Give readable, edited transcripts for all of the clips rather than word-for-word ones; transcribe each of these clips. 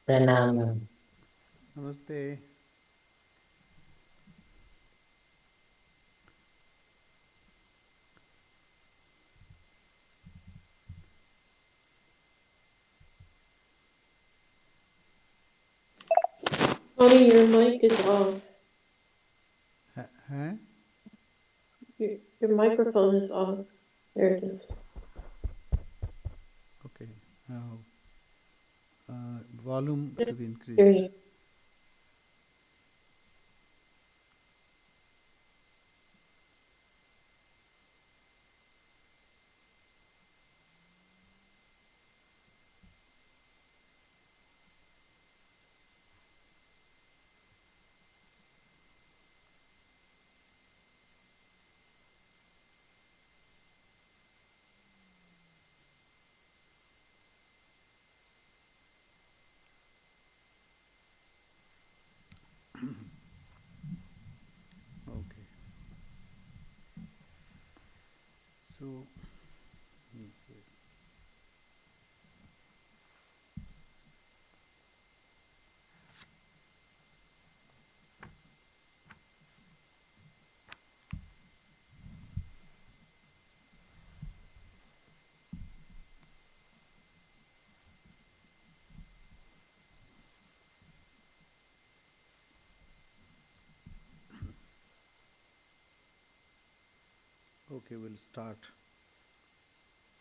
Pranam. Namaste. Honey, your mic is off. Huh? Your microphone is off. There it is. Okay. Now, volume to be There increased. you Okay. So, okay, we'll start.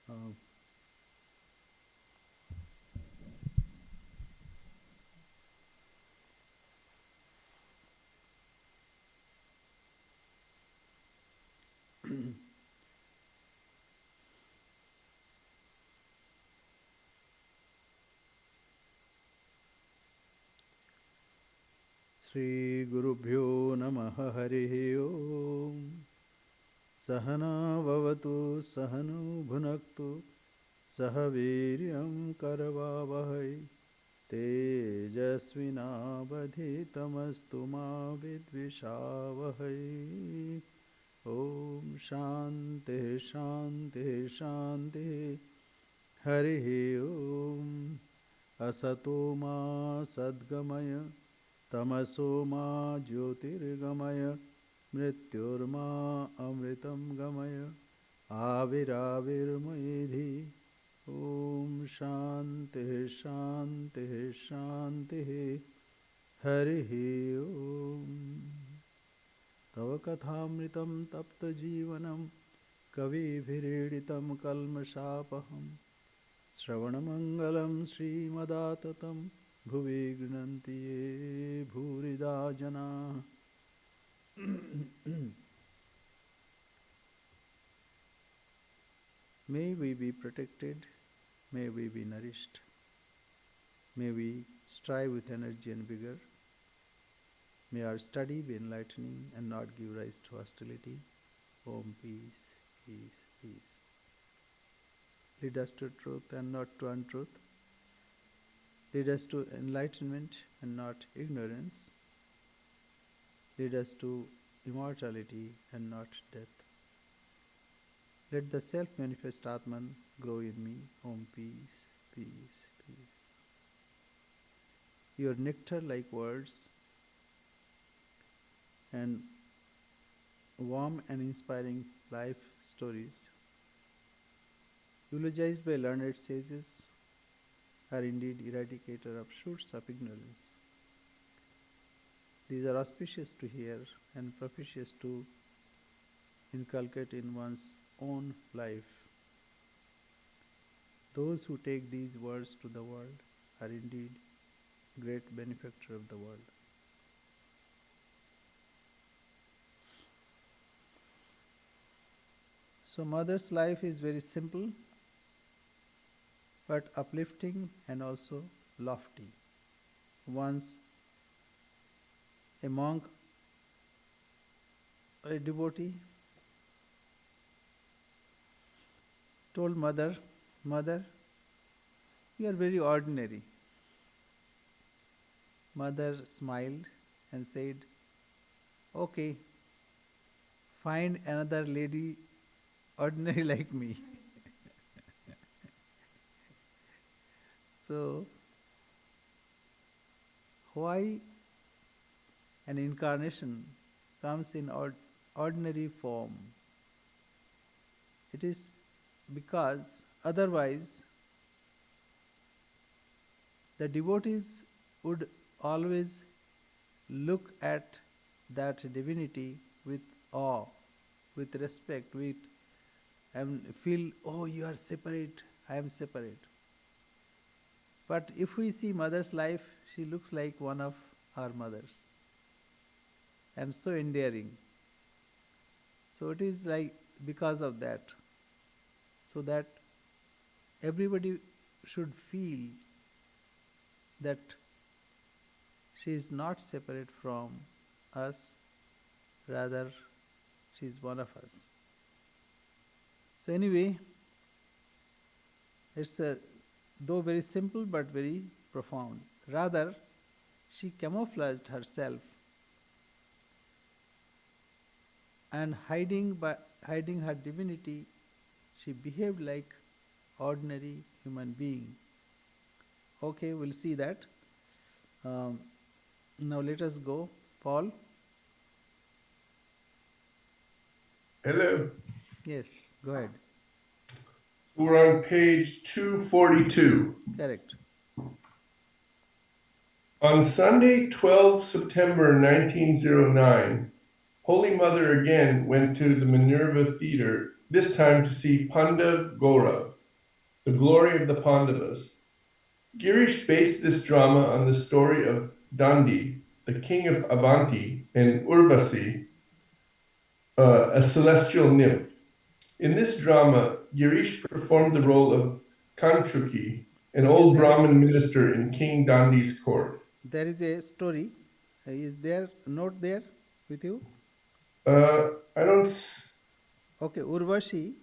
Uh, Sri Gurubhyo Namaha Harihi Om Sahana Vavatu Sahanu Bhunaktu Sahaviryam Karavavahai Tejasvinavadhitamastu ma vidvishavahai Om Shanti Shanti Shanti Harihi Om Asato ma Sadgamaya Tamaso ma Jyotirgamaya Mrityurma Amritam Gamaya Aviravirmaidhi Om Shanti Shanti Shanti Harihi Om Tava Kathamritam Tapta Jivanam Kavibhiriditam Kalmashapaham Shravanamangalam Srimadatam Bhuvi Gnanti Ye Bhurida Jana May we be protected, may we be nourished, may we strive with energy and vigor, may our study be enlightening and not give rise to hostility. Om peace, peace, peace. Lead us to truth and not to untruth. Lead us to enlightenment and not ignorance. Lead us to immortality and not death. Let the self-manifest Atman grow in me. Om peace, peace, peace. Your nectar-like words and warm and inspiring life stories, eulogized by learned sages, are indeed eradicator of shoots of ignorance. These are auspicious to hear and propitious to inculcate in one's own life. Those who take these words to the world are indeed great benefactor of the world. So mother's life is very simple but uplifting and also lofty. Once a monk, a devotee, told mother, Mother, you are very ordinary. Mother smiled and said, Okay, find another lady ordinary like me. So why an incarnation comes in ordinary form. It is because otherwise the devotees would always look at that divinity with awe, with respect, with and feel, oh, you are separate, I am separate. But if we see mother's life, she looks like one of our mothers and so endearing. So it is like because of that, so that everybody should feel that she is not separate from us, rather, she is one of us. So, anyway, it's though very simple but very profound. Rather, she camouflaged herself and hiding her divinity, she behaved like ordinary human being. Okay, we'll see that. Um, Now let us go. Paul? Hello. Yes, go ahead. We're on page 242. Correct. On Sunday, 12 September 1909, Holy Mother again went to the Minerva Theatre, this time to see Pandav Gaurav, the glory of the Pandavas. Girish based this drama on the story of Dandi, the king of Avanti, and Urvasi, a celestial nymph. In this drama, Girish performed the role of Kantruki, an Okay, old Brahmin minister in King Dandi's court. there is a story. Is there note there with you? I don't. Okay, Urvashi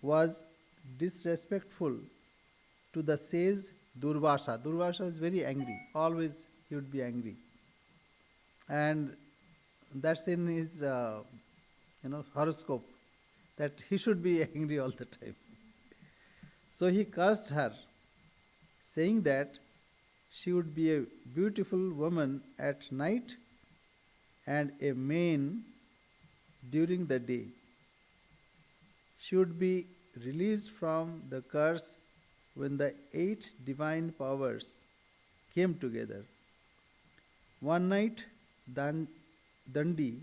was disrespectful to the sage Durvasha. Durvasha is very angry. Always he would be angry. And that's in his horoscope, that he should be angry all the time. So he cursed her, saying that she would be a beautiful woman at night and a man during the day. She would be released from the curse when the 8 divine powers came together. One night, Dandi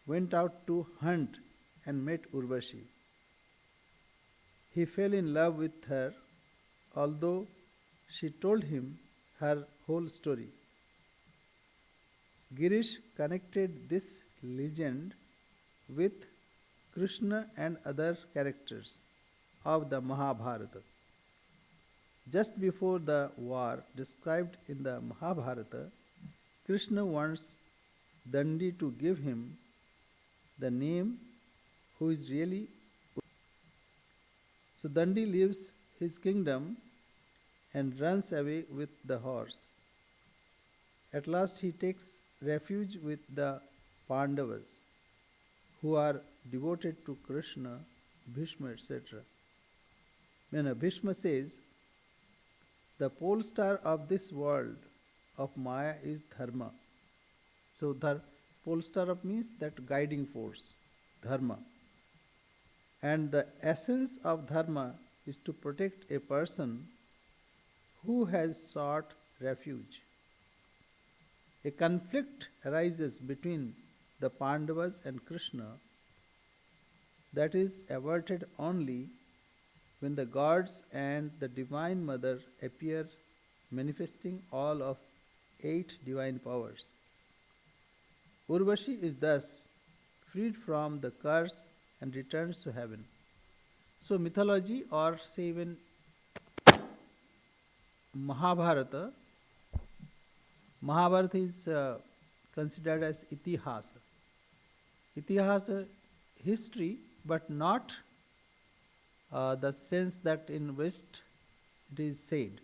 went out to hunt and met Urvashi. He fell in love with her, although she told him her whole story. Girish connected this legend with Krishna and other characters of the Mahabharata. Just before the war described in the Mahabharata, Krishna wants Dandi to give him the name who is really. So Dandi leaves his kingdom and runs away with the horse. At last he takes refuge with the Pandavas, who are devoted to Krishna, Bhishma, etc. When Bhishma says, the pole star of this world of Maya is Dharma. So the pole star of means that guiding force, Dharma. And the essence of Dharma is to protect a person who has sought refuge. A conflict arises between the Pandavas and Krishna that is averted only when the gods and the Divine Mother appear, manifesting all of 8 divine powers. Urvashi is thus freed from the curse and returns to heaven. So mythology, or say even Mahabharata is considered as itihasa. Itihasa, history, but not the sense that in West it is said.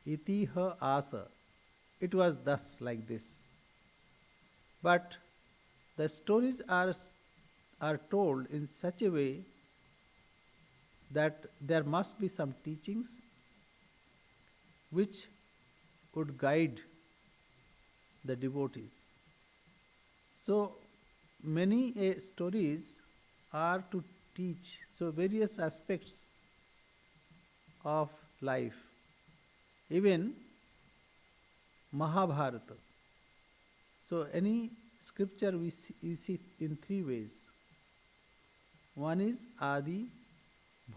Itiha asa. It was thus like this. But the stories are told in such a way that there must be some teachings which would guide the devotees. So many stories are to teach so various aspects of life. Even Mahabharata. So any scripture we see in three ways. One is Adi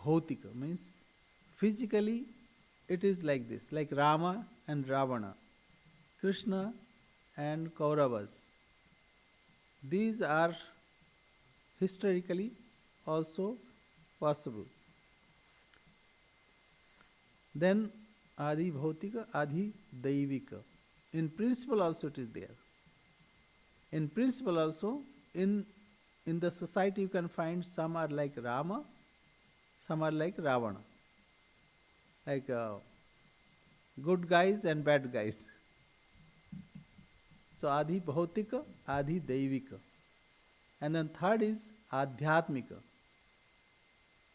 Bhautika, means physically it is like this, like Rama and Ravana, Krishna and Kauravas. These are historically also possible. Then Adi Bhautika, Adi Daivika. In principle also it is there. In principle also, in the society you can find some are like Rama, some are like Ravana. Like good guys and bad guys. So Adi Bhautika, Adi Daivika. And then third is Adhyatmika.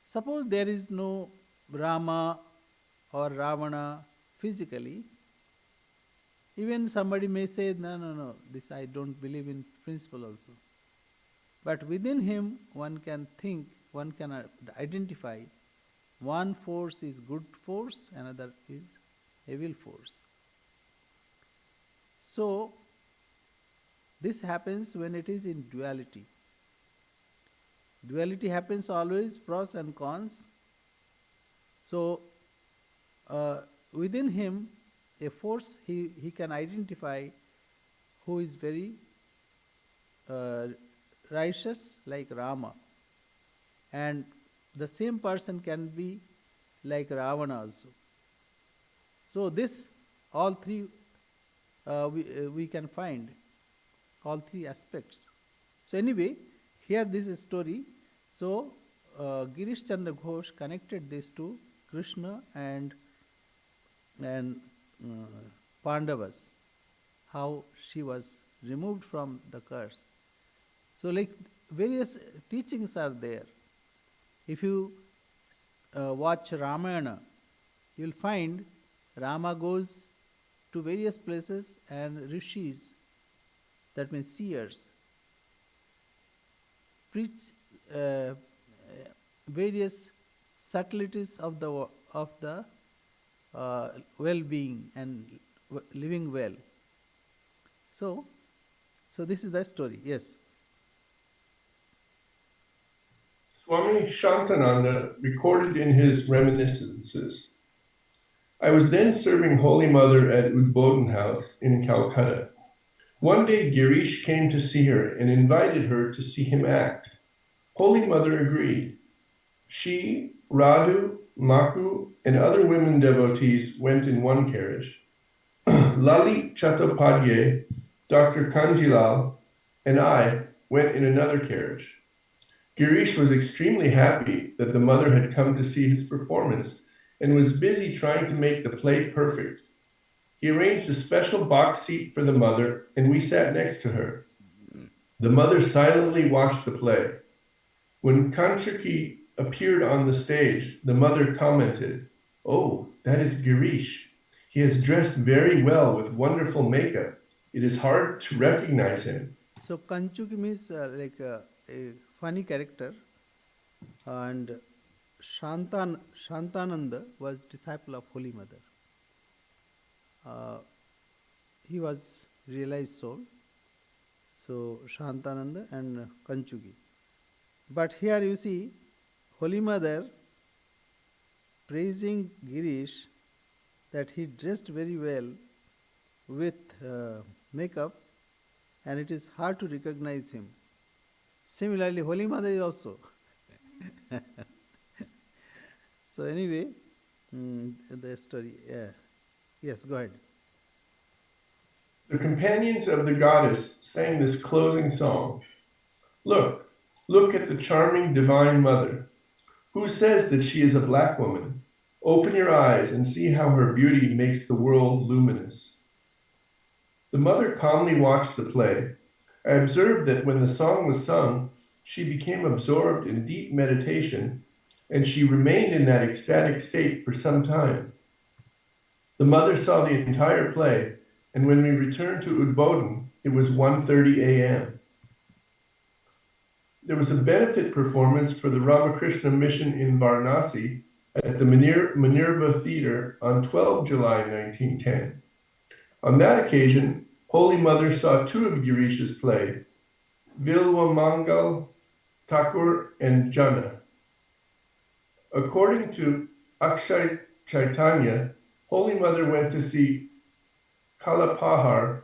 Suppose there is no Rama or Ravana physically, even somebody may say, no, this I don't believe in principle also. But within him, one can think, one can identify one force is good force, another is evil force. So, this happens when it is in duality. Duality happens always, pros and cons. So, within him, a force he can identify who is very righteous like Rama, and the same person can be like Ravana also. So this all three we can find all three aspects. So anyway, here this is story. So Girish Chandra Ghosh connected this to Krishna and Pandavas, how she was removed from the curse. So like various teachings are there. If you watch Ramayana, you will find Rama goes to various places and rishis, that means seers, preach various subtleties of the well-being and living well. So this is the story. Yes. Swami Shantananda recorded in his reminiscences, I was then serving Holy Mother at Udbodhan House in Calcutta. One day Girish came to see her and invited her to see him act. Holy Mother agreed. She, Radhu, Maku, and other women devotees went in one carriage. Lali Chattopadhyay, Dr. Kanjilal, and I went in another carriage. Girish was extremely happy that the mother had come to see his performance and was busy trying to make the play perfect. He arranged a special box seat for the mother, and we sat next to her. The mother silently watched the play. When Kanchaki appeared on the stage, the mother commented, "Oh, that is Girish. He has dressed very well with wonderful makeup. It is hard to recognize him." So Kanchuki means like a funny character, and Shantananda was disciple of Holy Mother. He was realized soul. So Shantananda and Kanchuki. But here you see Holy Mother praising Girish that he dressed very well with makeup, and it is hard to recognize him. Similarly, Holy Mother is also. So anyway, the story. Yes, go ahead. The companions of the goddess sang this closing song. Look, look at the charming divine mother. Who says that she is a black woman? Open your eyes and see how her beauty makes the world luminous. The mother calmly watched the play. I observed that when the song was sung, she became absorbed in deep meditation, and she remained in that ecstatic state for some time. The mother saw the entire play, and when we returned to Udbodhan, it was 1:30 a.m. There was a benefit performance for the Ramakrishna Mission in Varanasi at the Minerva Theatre on 12 July 1910. On that occasion, Holy Mother saw two of Girish's play, Vilwamangal Thakur and Jana. According to Akshay Chaitanya, Holy Mother went to see Kalapahar,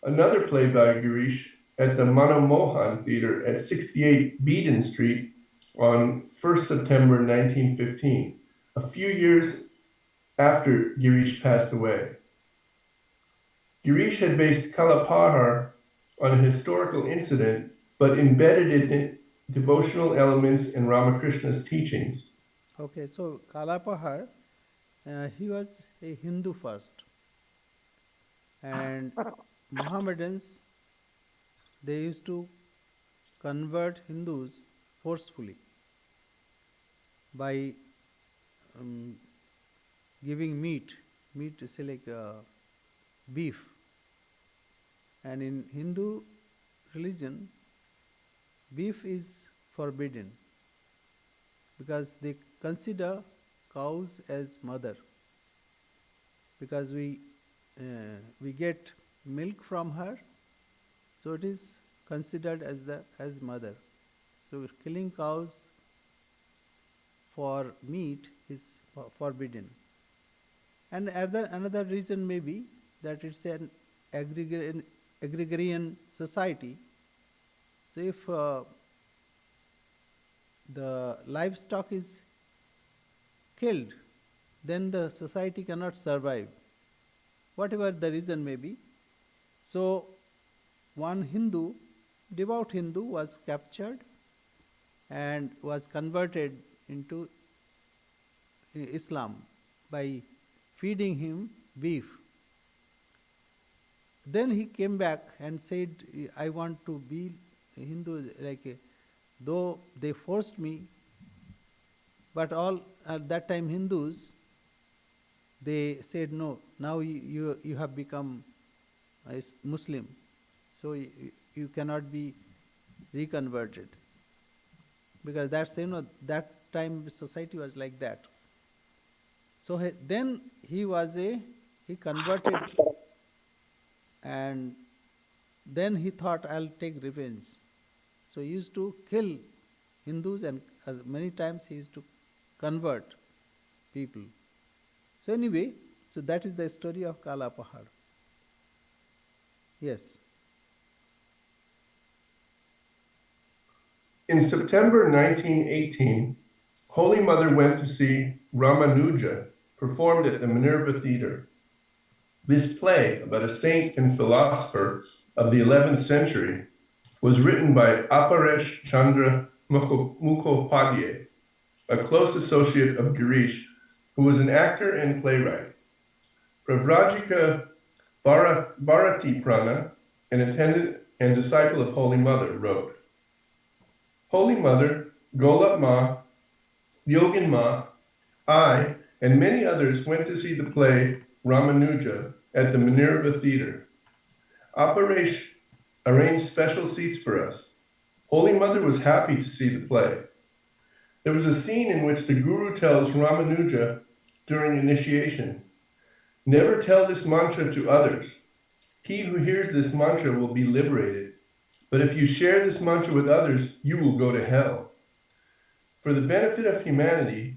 another play by Girish, at the Manomohan Theatre at 68 Beaton Street on 1st September 1915, a few years after Girish passed away. Girish had based Kalapahar on a historical incident, but embedded it in devotional elements and Ramakrishna's teachings. Okay, so Kalapahar, he was a Hindu first, and Mohammedans, they used to convert Hindus forcefully by giving meat, say like beef. And in Hindu religion, beef is forbidden because they consider cows as mother, because we get milk from her, so it is considered as mother. So killing cows for meat is forbidden. And another reason may be that it's an agrarian society. So if the livestock is killed, then the society cannot survive, whatever the reason may be. So one Hindu, devout Hindu, was captured and was converted into Islam by feeding him beef. Then he came back and said, I want to be a Hindu, though they forced me, but all at that time Hindus, they said, no, now you have become a Muslim, so you cannot be reconverted. Because that's, that time society was like that. So then he converted, and then he thought, I'll take revenge. So he used to kill Hindus, and as many times he used to convert people. So anyway, so that is the story of Kalapahar. Yes. In September 1918, Holy Mother went to see Ramanuja performed at the Minerva Theatre. This play, about a saint and philosopher of the 11th century, was written by Aparesh Chandra Mukhopadhyay, a close associate of Girish, who was an actor and playwright. Pravrajika Bharati Prana, an attendant and disciple of Holy Mother, wrote, Holy Mother, Golap Ma, Yogin Ma, I, and many others went to see the play Ramanuja at the Minerva Theatre. Aparesh arranged special seats for us. Holy Mother was happy to see the play. There was a scene in which the Guru tells Ramanuja during initiation, never tell this mantra to others. He who hears this mantra will be liberated. But if you share this mantra with others, you will go to hell. For the benefit of humanity,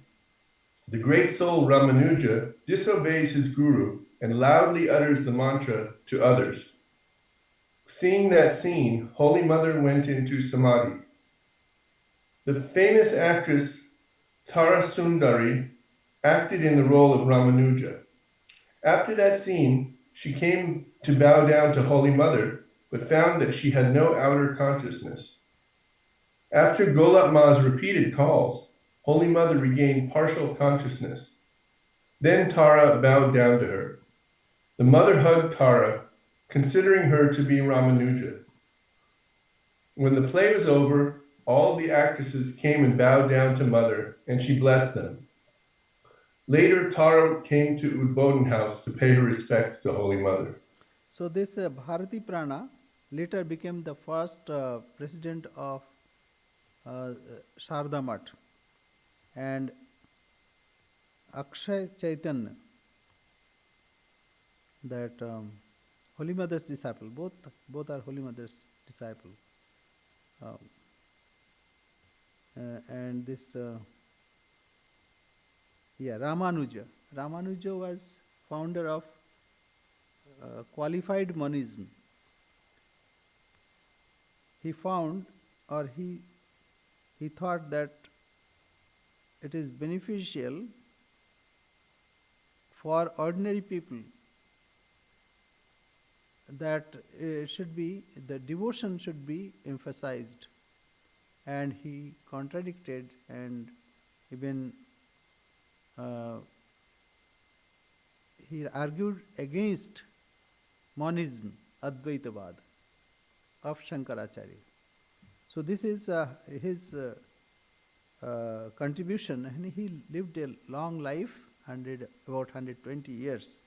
the great soul Ramanuja disobeys his guru and loudly utters the mantra to others. Seeing that scene, Holy Mother went into samadhi. The famous actress Tara Sundari acted in the role of Ramanuja. After that scene, she came to bow down to Holy Mother, but found that she had no outer consciousness. After Golap Ma's repeated calls, Holy Mother regained partial consciousness. Then Tara bowed down to her. The mother hugged Tara, considering her to be Ramanuja. When the play was over, all the actresses came and bowed down to Mother, and she blessed them. Later, Tara came to Udbodhan House to pay her respects to Holy Mother. So this Bharati Prana later became the first president of Sharda Math, and Akshay Chaitanya, that Holy Mother's disciple, both are Holy Mother's disciple. Um, and this, Ramanuja. Ramanuja was founder of qualified monism. He found, or he thought that it is beneficial for ordinary people that the devotion should be emphasized, and he contradicted and even he argued against monism, Advaitavad of Shankaracharya. So this is his contribution, and he lived a long life, about 120 years.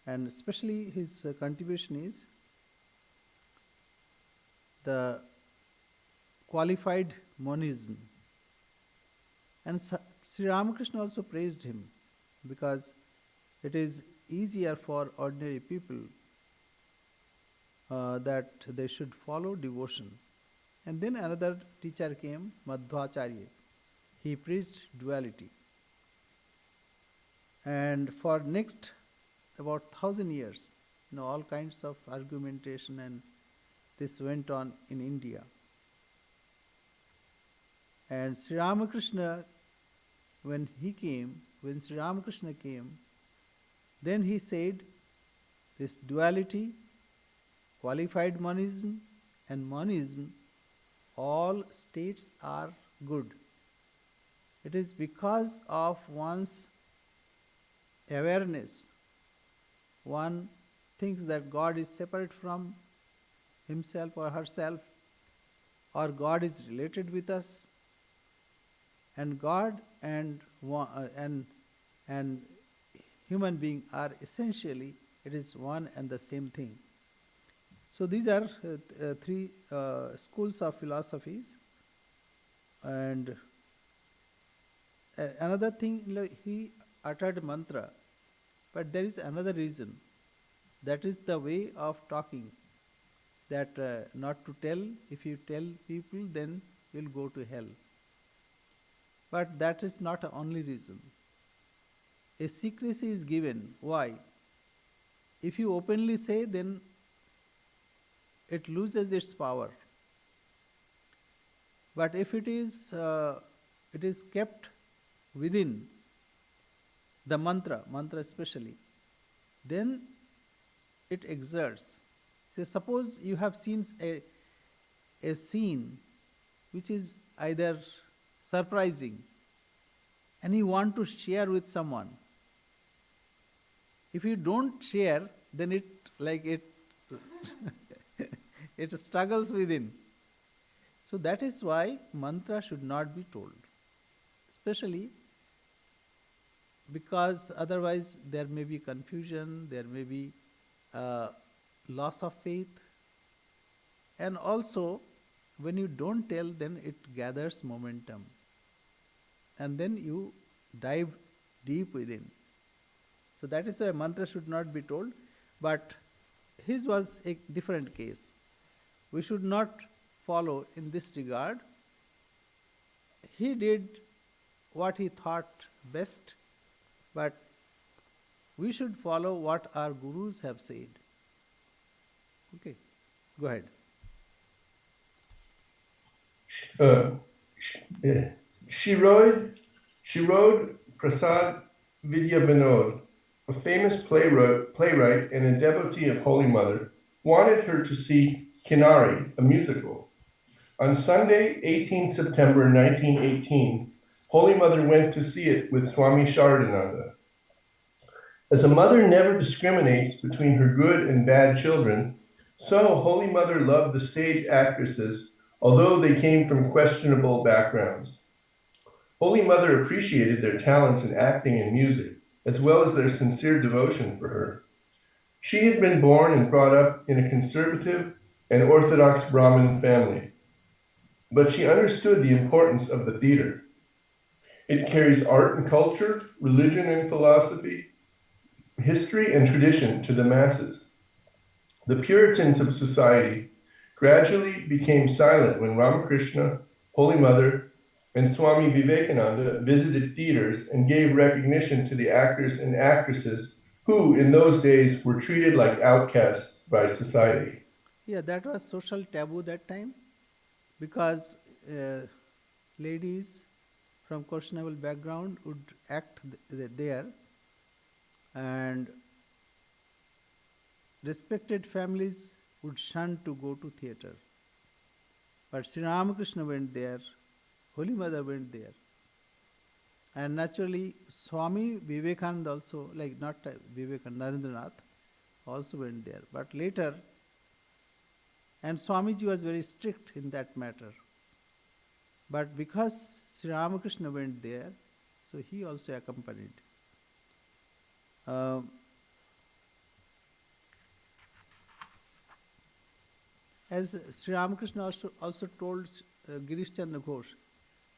And especially his contribution is the qualified monism. And Sri Ramakrishna also praised him, because it is easier for ordinary people that they should follow devotion. And then another teacher came, Madhvacharya. He preached duality. And for next about 1,000 years, all kinds of argumentation, and this went on in India. And Sri Ramakrishna, when Sri Ramakrishna came, then he said this duality, qualified monism, and monism, all states are good. It is because of one's awareness, one thinks that God is separate from himself or herself, or God is related with us, and God and human being are essentially, it is one and the same thing. So these are three schools of philosophies. And another thing, he uttered mantra, but there is another reason. That is the way of talking, that not to tell. If you tell people, then you'll go to hell. But that is not the only reason. A secrecy is given. Why? If you openly say, then it loses its power. But if it is kept within the mantra especially, then it exerts. So suppose you have seen a scene which is either surprising, and you want to share with someone. If you don't share, then it it struggles within. So that is why mantra should not be told, especially because otherwise there may be confusion, there may be loss of faith, and also when you don't tell, then it gathers momentum, and then you dive deep within. So that is why mantra should not be told, but his was a different case. We should not follow in this regard. He did what he thought best, but we should follow what our gurus have said. Okay, go ahead. Shirod Prasad Vidya Vinod, a famous playwright and a devotee of Holy Mother, wanted her to see Kinari, a musical. On Sunday, 18 September 1918, Holy Mother went to see it with Swami Sharadananda. As a mother never discriminates between her good and bad children, so Holy Mother loved the stage actresses, although they came from questionable backgrounds. Holy Mother appreciated their talents in acting and music, as well as their sincere devotion for her. She had been born and brought up in a conservative and Orthodox Brahmin family, but she understood the importance of the theater. It carries art and culture, religion and philosophy, history and tradition to the masses. The Puritans of society gradually became silent when Ramakrishna, Holy Mother, and Swami Vivekananda visited theaters and gave recognition to the actors and actresses who, in those days, were treated like outcasts by society. Yeah, that was social taboo that time because ladies from questionable background would act there, and respected families would shun to go to theater. But Sri Ramakrishna went there, Holy Mother went there. And naturally, Swami Vivekananda also, like not Vivekananda, Narendranath, also went there. But later, and Swamiji was very strict in that matter. But because Sri Ramakrishna went there, so he also accompanied. As Sri Ramakrishna also told Girish Chandra Ghosh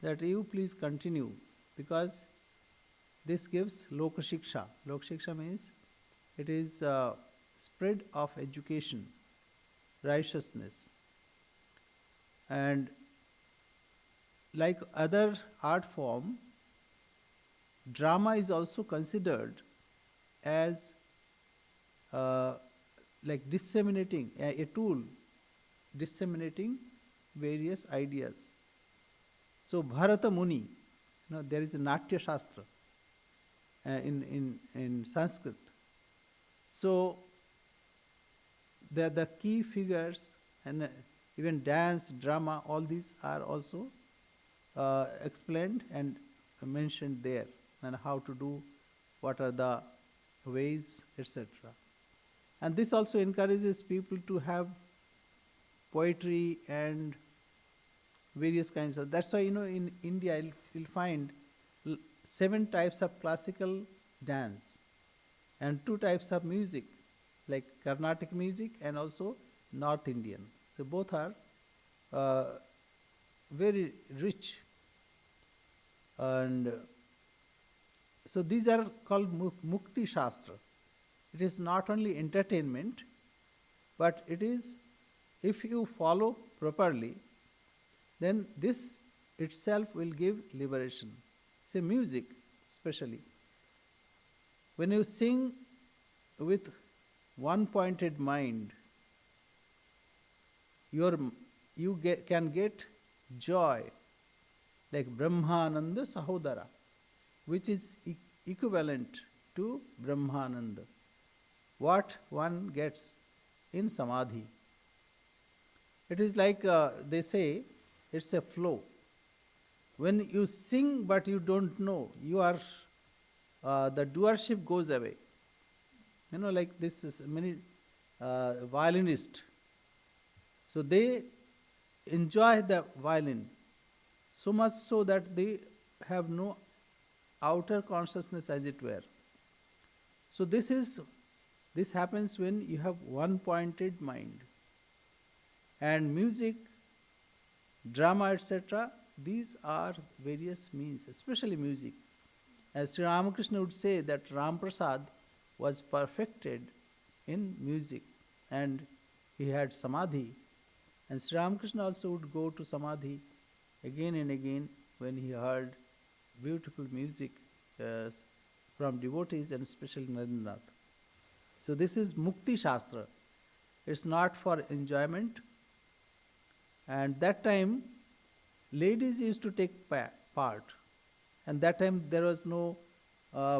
that you please continue because this gives Lokashiksha. Lokashiksha means it is spread of education, righteousness. And like other art form, drama is also considered as like disseminating, a tool disseminating various ideas. So Bharata Muni, there is a Natya Shastra in Sanskrit. So the key figures and even dance, drama, all these are also explained and mentioned there, and how to do, what are the ways, etc. And this also encourages people to have poetry and various kinds of. That's why in India you'll find 7 types of classical dance and 2 types of music, like Carnatic music and also North Indian. So both are very rich, and so these are called Mukti Shastra. It is not only entertainment, but it is, if you follow properly, then this itself will give liberation. Say music, especially. When you sing with one pointed mind, can get joy, like Brahmananda Sahodara, which is equivalent to Brahmananda, what one gets in Samadhi. It is like they say, it's a flow. When you sing but you don't know, you are, the doership goes away. Like this is many violinists. So they enjoy the violin so much so that they have no outer consciousness, as it were. So this happens when you have one pointed mind. And music, drama, etc., these are various means, especially music. As Sri Ramakrishna would say that Ram Prasad was perfected in music and he had samadhi. And Sri Ramakrishna also would go to samadhi again and again when he heard beautiful music from devotees and especially Narendranath. So this is Mukti Shastra. It's not for enjoyment. And that time, ladies used to take part. And that time there was no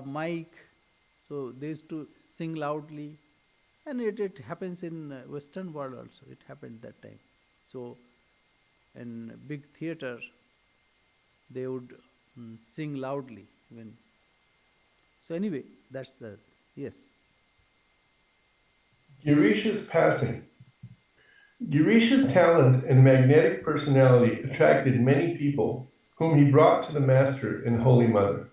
mic, so they used to sing loudly. And it happens in Western world also. It happened that time. So in big theater, they would sing loudly. So anyway, that's the, yes. Girisha's passing. Girisha's talent and magnetic personality attracted many people whom he brought to the Master and Holy Mother.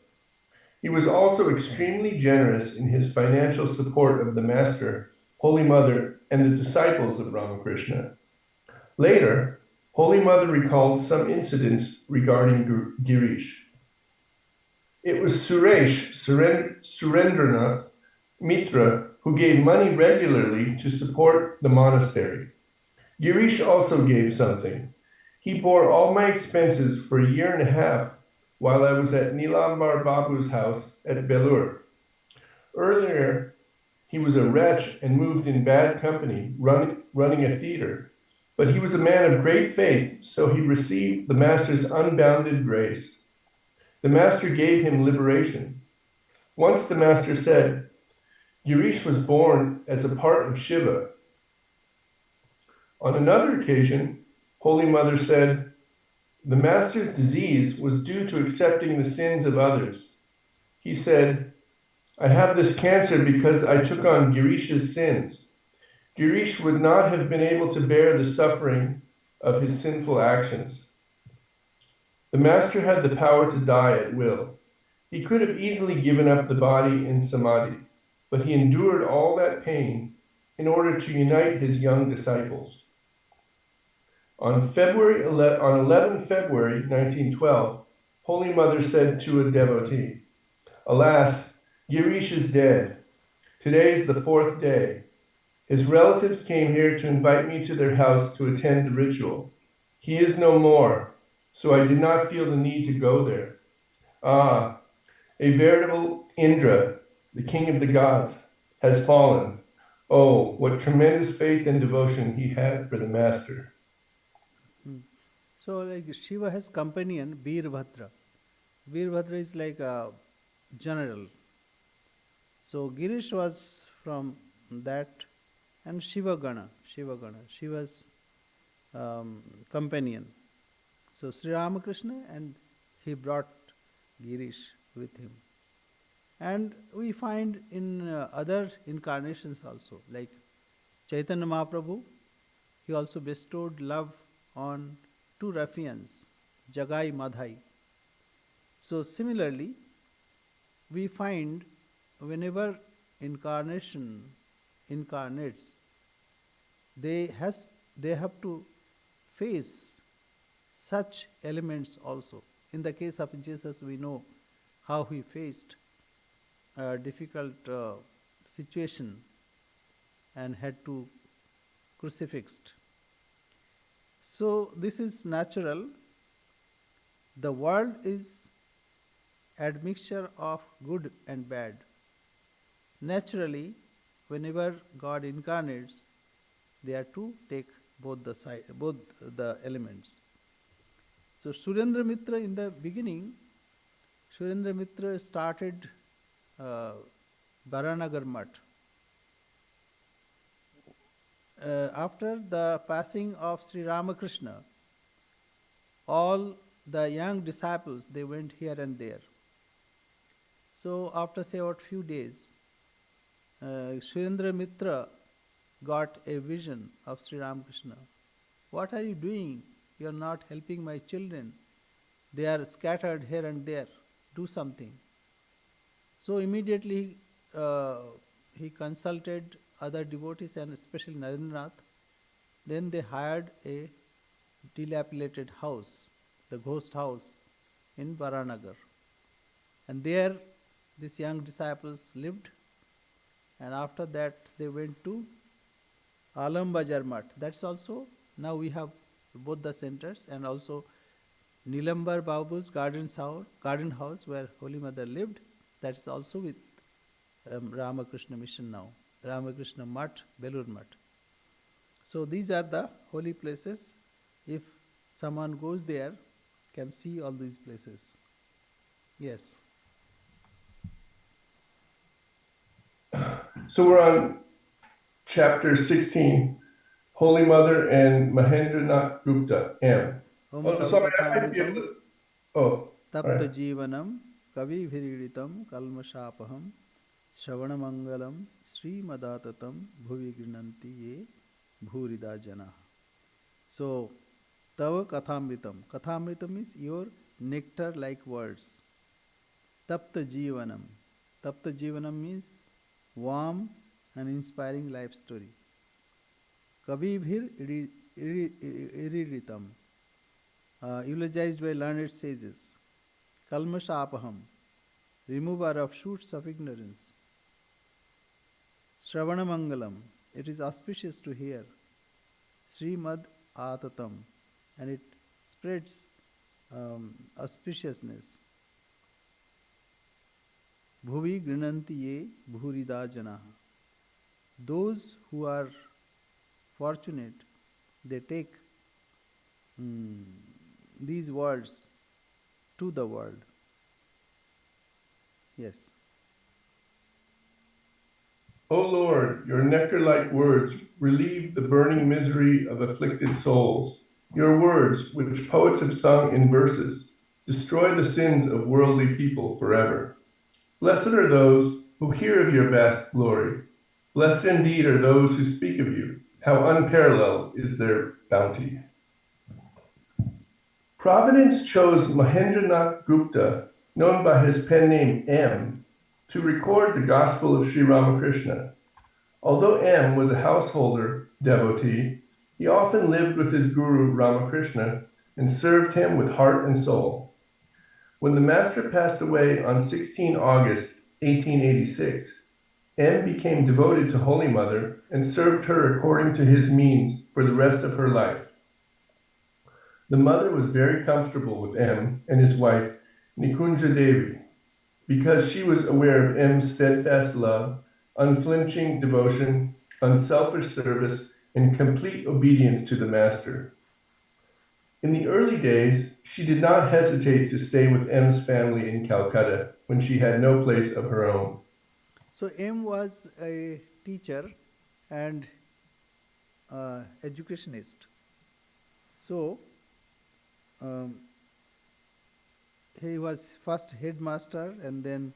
He was also extremely generous in his financial support of the Master, Holy Mother, and the disciples of Ramakrishna. Later, Holy Mother recalled some incidents regarding Girish. It was Surendranath Mitra who gave money regularly to support the monastery. Girish also gave something. He bore all my expenses for a year and a half while I was at Nilambar Babu's house at Belur. Earlier, he was a wretch and moved in bad company, running a theater. But he was a man of great faith, so he received the Master's unbounded grace. The Master gave him liberation. Once the Master said, Girish was born as a part of Shiva. On another occasion, Holy Mother said, the Master's disease was due to accepting the sins of others. He said, I have this cancer because I took on Girish's sins. Girish would not have been able to bear the suffering of his sinful actions. The Master had the power to die at will. He could have easily given up the body in samadhi, but he endured all that pain in order to unite his young disciples. On 11 February 1912, Holy Mother said to a devotee, Alas, Girish is dead. Today is the fourth day. His relatives came here to invite me to their house to attend the ritual. He is no more, so I did not feel the need to go there. Ah, a veritable Indra, the king of the gods, has fallen. Oh, what tremendous faith and devotion he had for the Master. So, like Shiva has companion Veerbhadra. Veerbhadra is like a general. So Girish was from that, and Shiva Shiva's companion. So Sri Ramakrishna, and he brought Girish with him. And we find in other incarnations also, like Chaitanya Mahaprabhu, he also bestowed love on two ruffians, Jagai Madhai. So similarly, we find whenever incarnation incarnates, they have to face such elements also. In the case of Jesus, we know how he faced a difficult situation and had to crucifixed. So this is natural. The world is admixture of good and bad. Naturally, whenever God incarnates, they are to take both the elements. So Surendra Mitra, in the beginning, Surendra Mitra started Baranagar Mutt. After the passing of Sri Ramakrishna, all the young disciples, they went here and there. So after say about few days, Surendra Mitra got a vision of Sri Ramakrishna. What are you doing? You are not helping my children. They are scattered here and there. Do something. So immediately he consulted other devotees and especially Narendranath. Then they hired a dilapidated house, the ghost house in Baranagar. And there these young disciples lived, and after that they went to Alambajar Mutt. That's also, now we have both the centers, and also Nilambar Babu's garden house where Holy Mother lived. That's also with Ramakrishna Mission now, Ramakrishna Mutt, Belur Mutt. So these are the holy places. If someone goes there, can see all these places. Yes. So we're on chapter 16, Holy Mother and Mahendranath Gupta, M. Om Oh, Tav sorry, I might be able Kathamritam to. Oh, all Tapta right. Jivanam Kavi Viriditam Kalmashapaham Shravanamangalam Sri Madatatam Bhuvi Grinanti Ye Bhurida Jana. So, Tava Kathamritam. Kathamritam means your nectar-like words. Tapta Jivanam. Tapta Jivanam means warm and inspiring life story. Kavibhir iriritam, eulogized by learned sages. Kalmashapaham, remover of shoots of ignorance. Shravanamangalam, it is auspicious to hear. Srimad Atatam, and it spreads auspiciousness. Bhuvi grinanti ye bhurida janaha. Those who are fortunate, they take these words to the world. Yes. O Lord, your nectar-like words relieve the burning misery of afflicted souls. Your words, which poets have sung in verses, destroy the sins of worldly people forever. Blessed are those who hear of your vast glory. Blessed indeed are those who speak of you. How unparalleled is their bounty. Providence chose Mahendranath Gupta, known by his pen name M, to record the Gospel of Sri Ramakrishna. Although M was a householder devotee, he often lived with his guru Ramakrishna and served him with heart and soul. When the master passed away on 16 August 1886, M became devoted to Holy Mother and served her according to his means for the rest of her life. The mother was very comfortable with M and his wife, Nikunja Devi, because she was aware of M's steadfast love, unflinching devotion, unselfish service, and complete obedience to the Master. In the early days, she did not hesitate to stay with M's family in Calcutta when she had no place of her own. So M was a teacher and educationist. So he was first headmaster, and then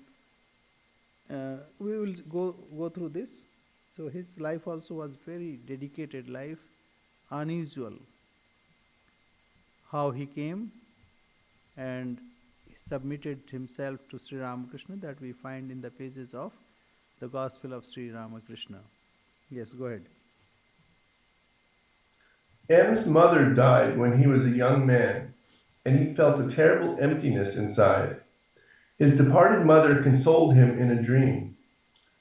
we will go through this. So his life also was very dedicated life, unusual. How he came and submitted himself to Sri Ramakrishna, that we find in the pages of the Gospel of Sri Ramakrishna. Yes, go ahead. M's mother died when he was a young man, and he felt a terrible emptiness inside. His departed mother consoled him in a dream.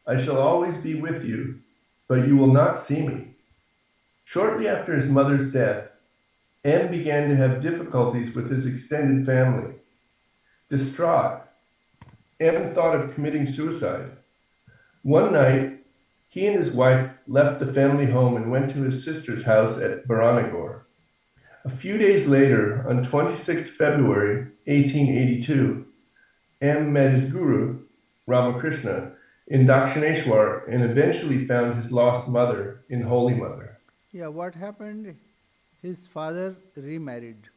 I shall always be with you, but you will not see me. Shortly after his mother's death, M began to have difficulties with his extended family. Distraught, M thought of committing suicide. One night, he and his wife left the family home and went to his sister's house at Baranagar. A few days later, on 26 February 1882, M met his guru, Ramakrishna, in Dakshineshwar and eventually found his lost mother in Holy Mother. Yeah, what happened? His father remarried,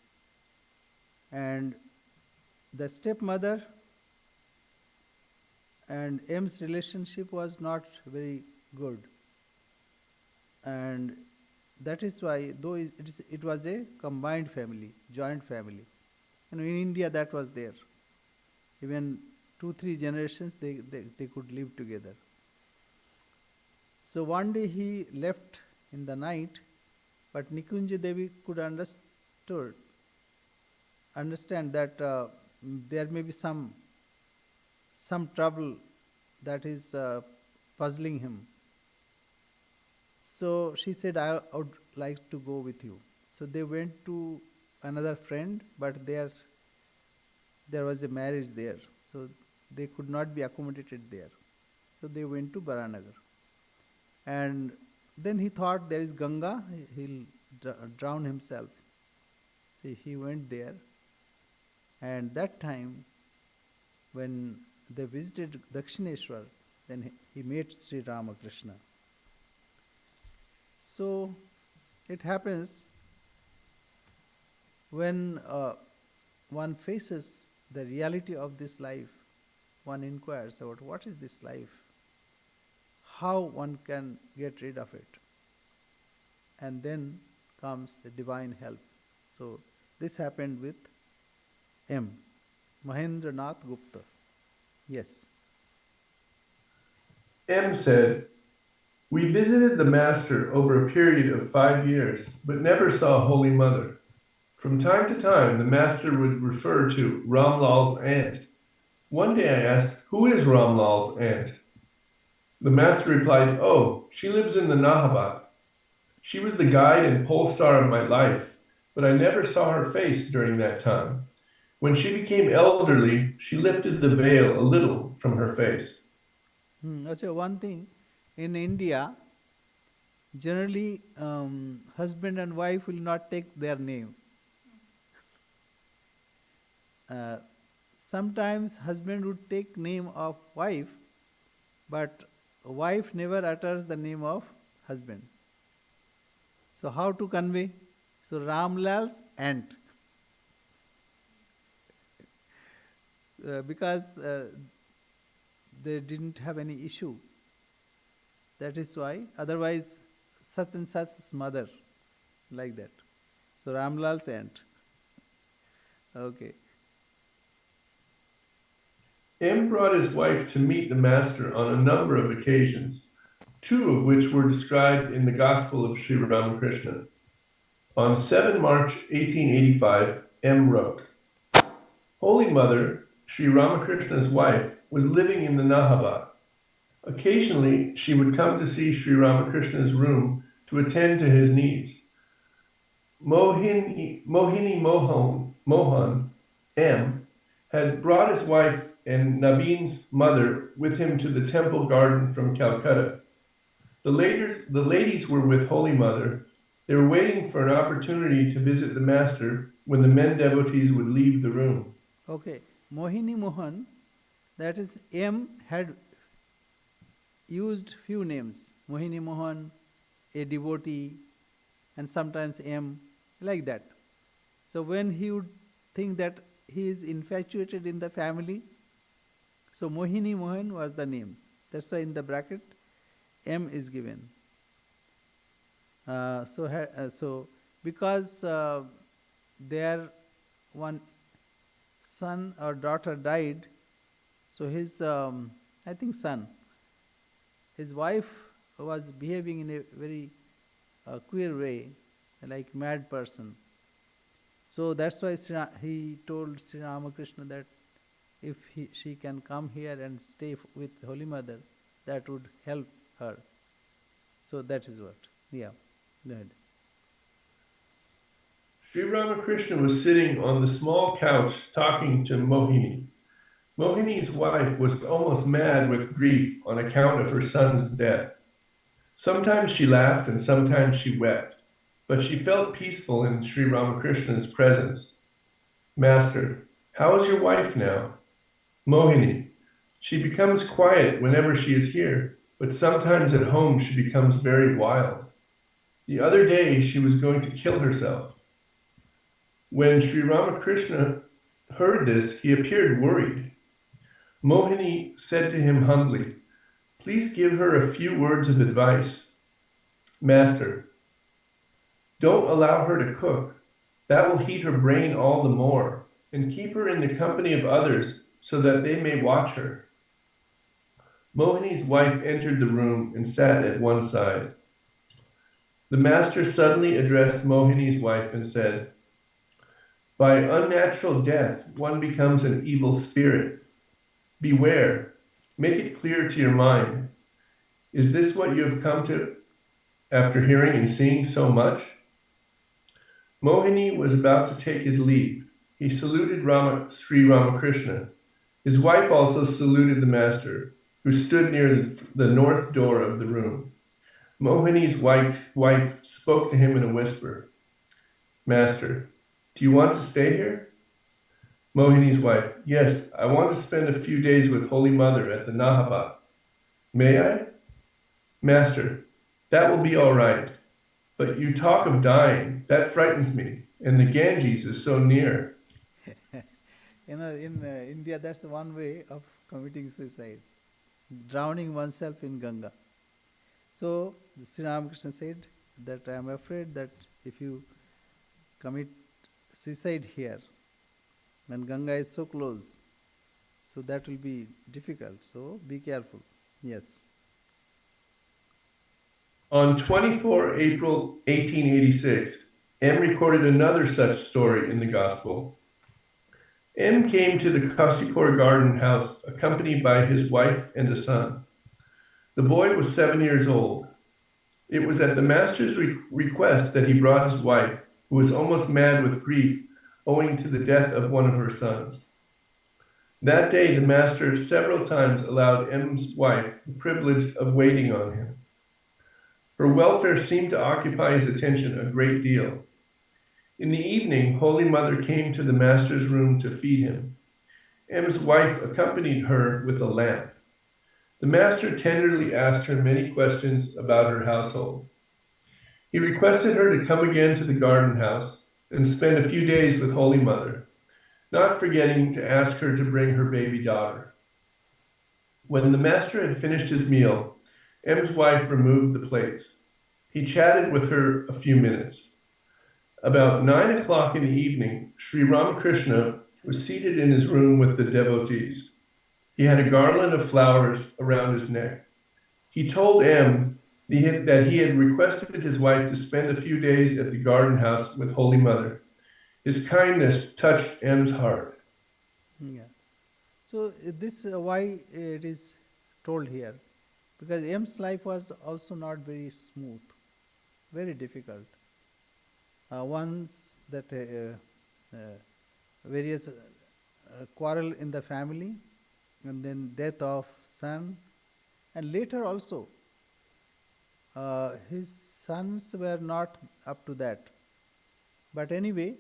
and the stepmother and M's relationship was not very good, and that is why, though it was a combined family, joint family, in India that was there. Even 2-3 generations they could live together. So one day he left in the night, but Nikunja Devi could understand that there may be some trouble that is puzzling him. So she said, I would like to go with you. So they went to another friend, but there was a marriage there, so they could not be accommodated there. So they went to Baranagar. And then he thought, there is Ganga, he'll drown himself. So he went there, and that time when they visited Dakshineshwar, then he met Sri Ramakrishna. So it happens when one faces the reality of this life, one inquires about what is this life, how one can get rid of it, and then comes the divine help. So this happened with M. Mahendranath Gupta. Yes. M said, "We visited the Master over a period of 5 years, but never saw Holy Mother. From time to time, the Master would refer to Ramlal's aunt. One day I asked, 'Who is Ramlal's aunt?' The Master replied, 'Oh, she lives in the Nahabat. She was the guide and pole star of my life, but I never saw her face during that time. When she became elderly, she lifted the veil a little from her face.'" Also, one thing in India, generally, husband and wife will not take their name. Uh, Sometimes husband would take name of wife, but wife never utters the name of husband. So how to convey? So Ramlal's aunt. Because they didn't have any issue. That is why. Otherwise, such and such's mother, like that. So Ramlal's aunt. Okay. M brought his wife to meet the Master on a number of occasions, two of which were described in the Gospel of Sri Ramakrishna. On 7 March 1885, M wrote, "Holy Mother, Sri Ramakrishna's wife, was living in the Nahabat. Occasionally, she would come to see Sri Ramakrishna's room to attend to his needs. Mohini Mohan, M, had brought his wife and Nabeen's mother with him to the temple garden from Calcutta. The ladies were with Holy Mother. They were waiting for an opportunity to visit the Master when the men devotees would leave the room." Okay. Mohini Mohan, that is M, had used few names. Mohini Mohan, a devotee, and sometimes M, like that. So when he would think that he is infatuated in the family, so Mohini Mohan was the name. That's why in the bracket M is given. So because their one son or daughter died, so his I think son, his wife was behaving in a very queer way, like mad person. So that's why he told Sri Ramakrishna that if she can come here and stay with Holy Mother, that would help her. So that is what. Yeah, go ahead. Sri Ramakrishna was sitting on the small couch talking to Mohini. Mohini's wife was almost mad with grief on account of her son's death. Sometimes she laughed and sometimes she wept, but she felt peaceful in Sri Ramakrishna's presence. "Master, how is your wife now?" "Mohini, she becomes quiet whenever she is here, but sometimes at home she becomes very wild. The other day she was going to kill herself." When Sri Ramakrishna heard this, he appeared worried. Mohini said to him humbly, "Please give her a few words of advice." "Master, don't allow her to cook. That will heat her brain all the more, and keep her in the company of others so that they may watch her." Mohini's wife entered the room and sat at one side. The Master suddenly addressed Mohini's wife and said, "By unnatural death, one becomes an evil spirit. Beware. Make it clear to your mind. Is this what you have come to after hearing and seeing so much?" Mohini was about to take his leave. He saluted Sri Ramakrishna. His wife also saluted the Master, who stood near the north door of the room. Mohini's wife spoke to him in a whisper. "Master, do you want to stay here?" Mohini's wife, "Yes, I want to spend a few days with Holy Mother at the Nahabat. May I?" "Master, that will be all right. But you talk of dying. That frightens me. And the Ganges is so near." In India, that's one way of committing suicide, drowning oneself in Ganga. So Sri Ramakrishna said that I am afraid that if you commit suicide here, and Ganga is so close. So that will be difficult. So be careful. Yes. On 24 April 1886, M recorded another such story in the Gospel. M came to the Kasipur garden house accompanied by his wife and a son. The boy was 7 years old. It was at the master's request that he brought his wife, who was almost mad with grief owing to the death of one of her sons. That day, the master several times allowed M's wife the privilege of waiting on him. Her welfare seemed to occupy his attention a great deal. In the evening, Holy Mother came to the master's room to feed him. M's wife accompanied her with a lamp. The master tenderly asked her many questions about her household. He requested her to come again to the garden house and spend a few days with Holy Mother, not forgetting to ask her to bring her baby daughter. When the master had finished his meal, M's wife removed the plates. He chatted with her a few minutes. About 9 o'clock in the evening, Sri Ramakrishna was seated in his room with the devotees. He had a garland of flowers around his neck. He told M that he had requested his wife to spend a few days at the garden house with Holy Mother. His kindness touched M's heart. Yeah. So this why it is told here, because M's life was also not very smooth, very difficult. Once that various quarrel in the family, and then death of son, and later also his sons were not up to that. But anyway,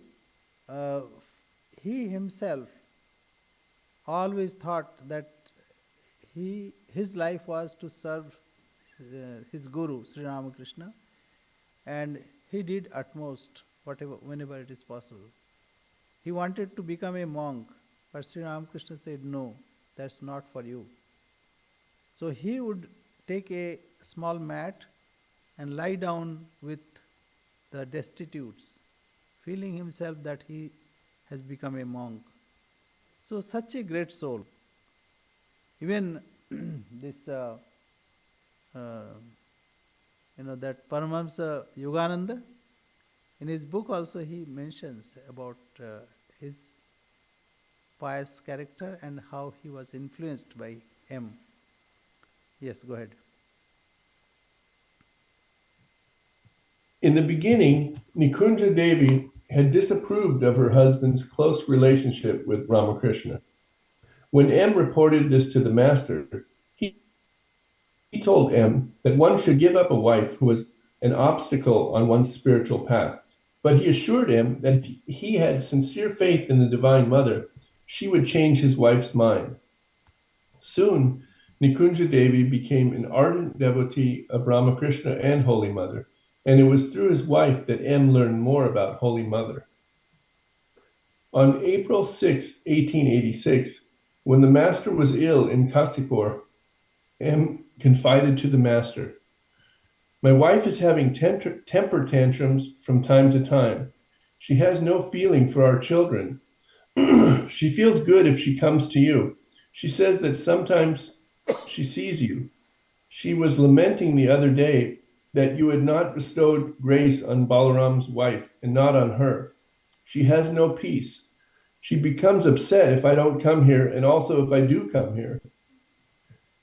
he himself always thought that his life was to serve his guru Sri Ramakrishna, and he did utmost whenever it is possible. He wanted to become a monk, but Sri Ramakrishna said, no, that's not for you. So he would take a small mat and lie down with the destitutes, feeling himself that he has become a monk. So such a great soul. Even this, that Paramahamsa Yogananda, in his book also he mentions about his pious character and how he was influenced by M. Yes, go ahead. In the beginning, Nikunja Devi had disapproved of her husband's close relationship with Ramakrishna. When M reported this to the master, he told M that one should give up a wife who was an obstacle on one's spiritual path. But he assured M that if he had sincere faith in the Divine Mother, she would change his wife's mind. Soon, Nikunja Devi became an ardent devotee of Ramakrishna and Holy Mother, and it was through his wife that M learned more about Holy Mother. On April 6, 1886, when the master was ill in Kasipur, M confided to the master, "My wife is having temper tantrums from time to time. She has no feeling for our children. She feels good if she comes to you. She says that sometimes she sees you. She was lamenting the other day that you had not bestowed grace on Balaram's wife and not on her. She has no peace. She becomes upset if I don't come here and also if I do come here.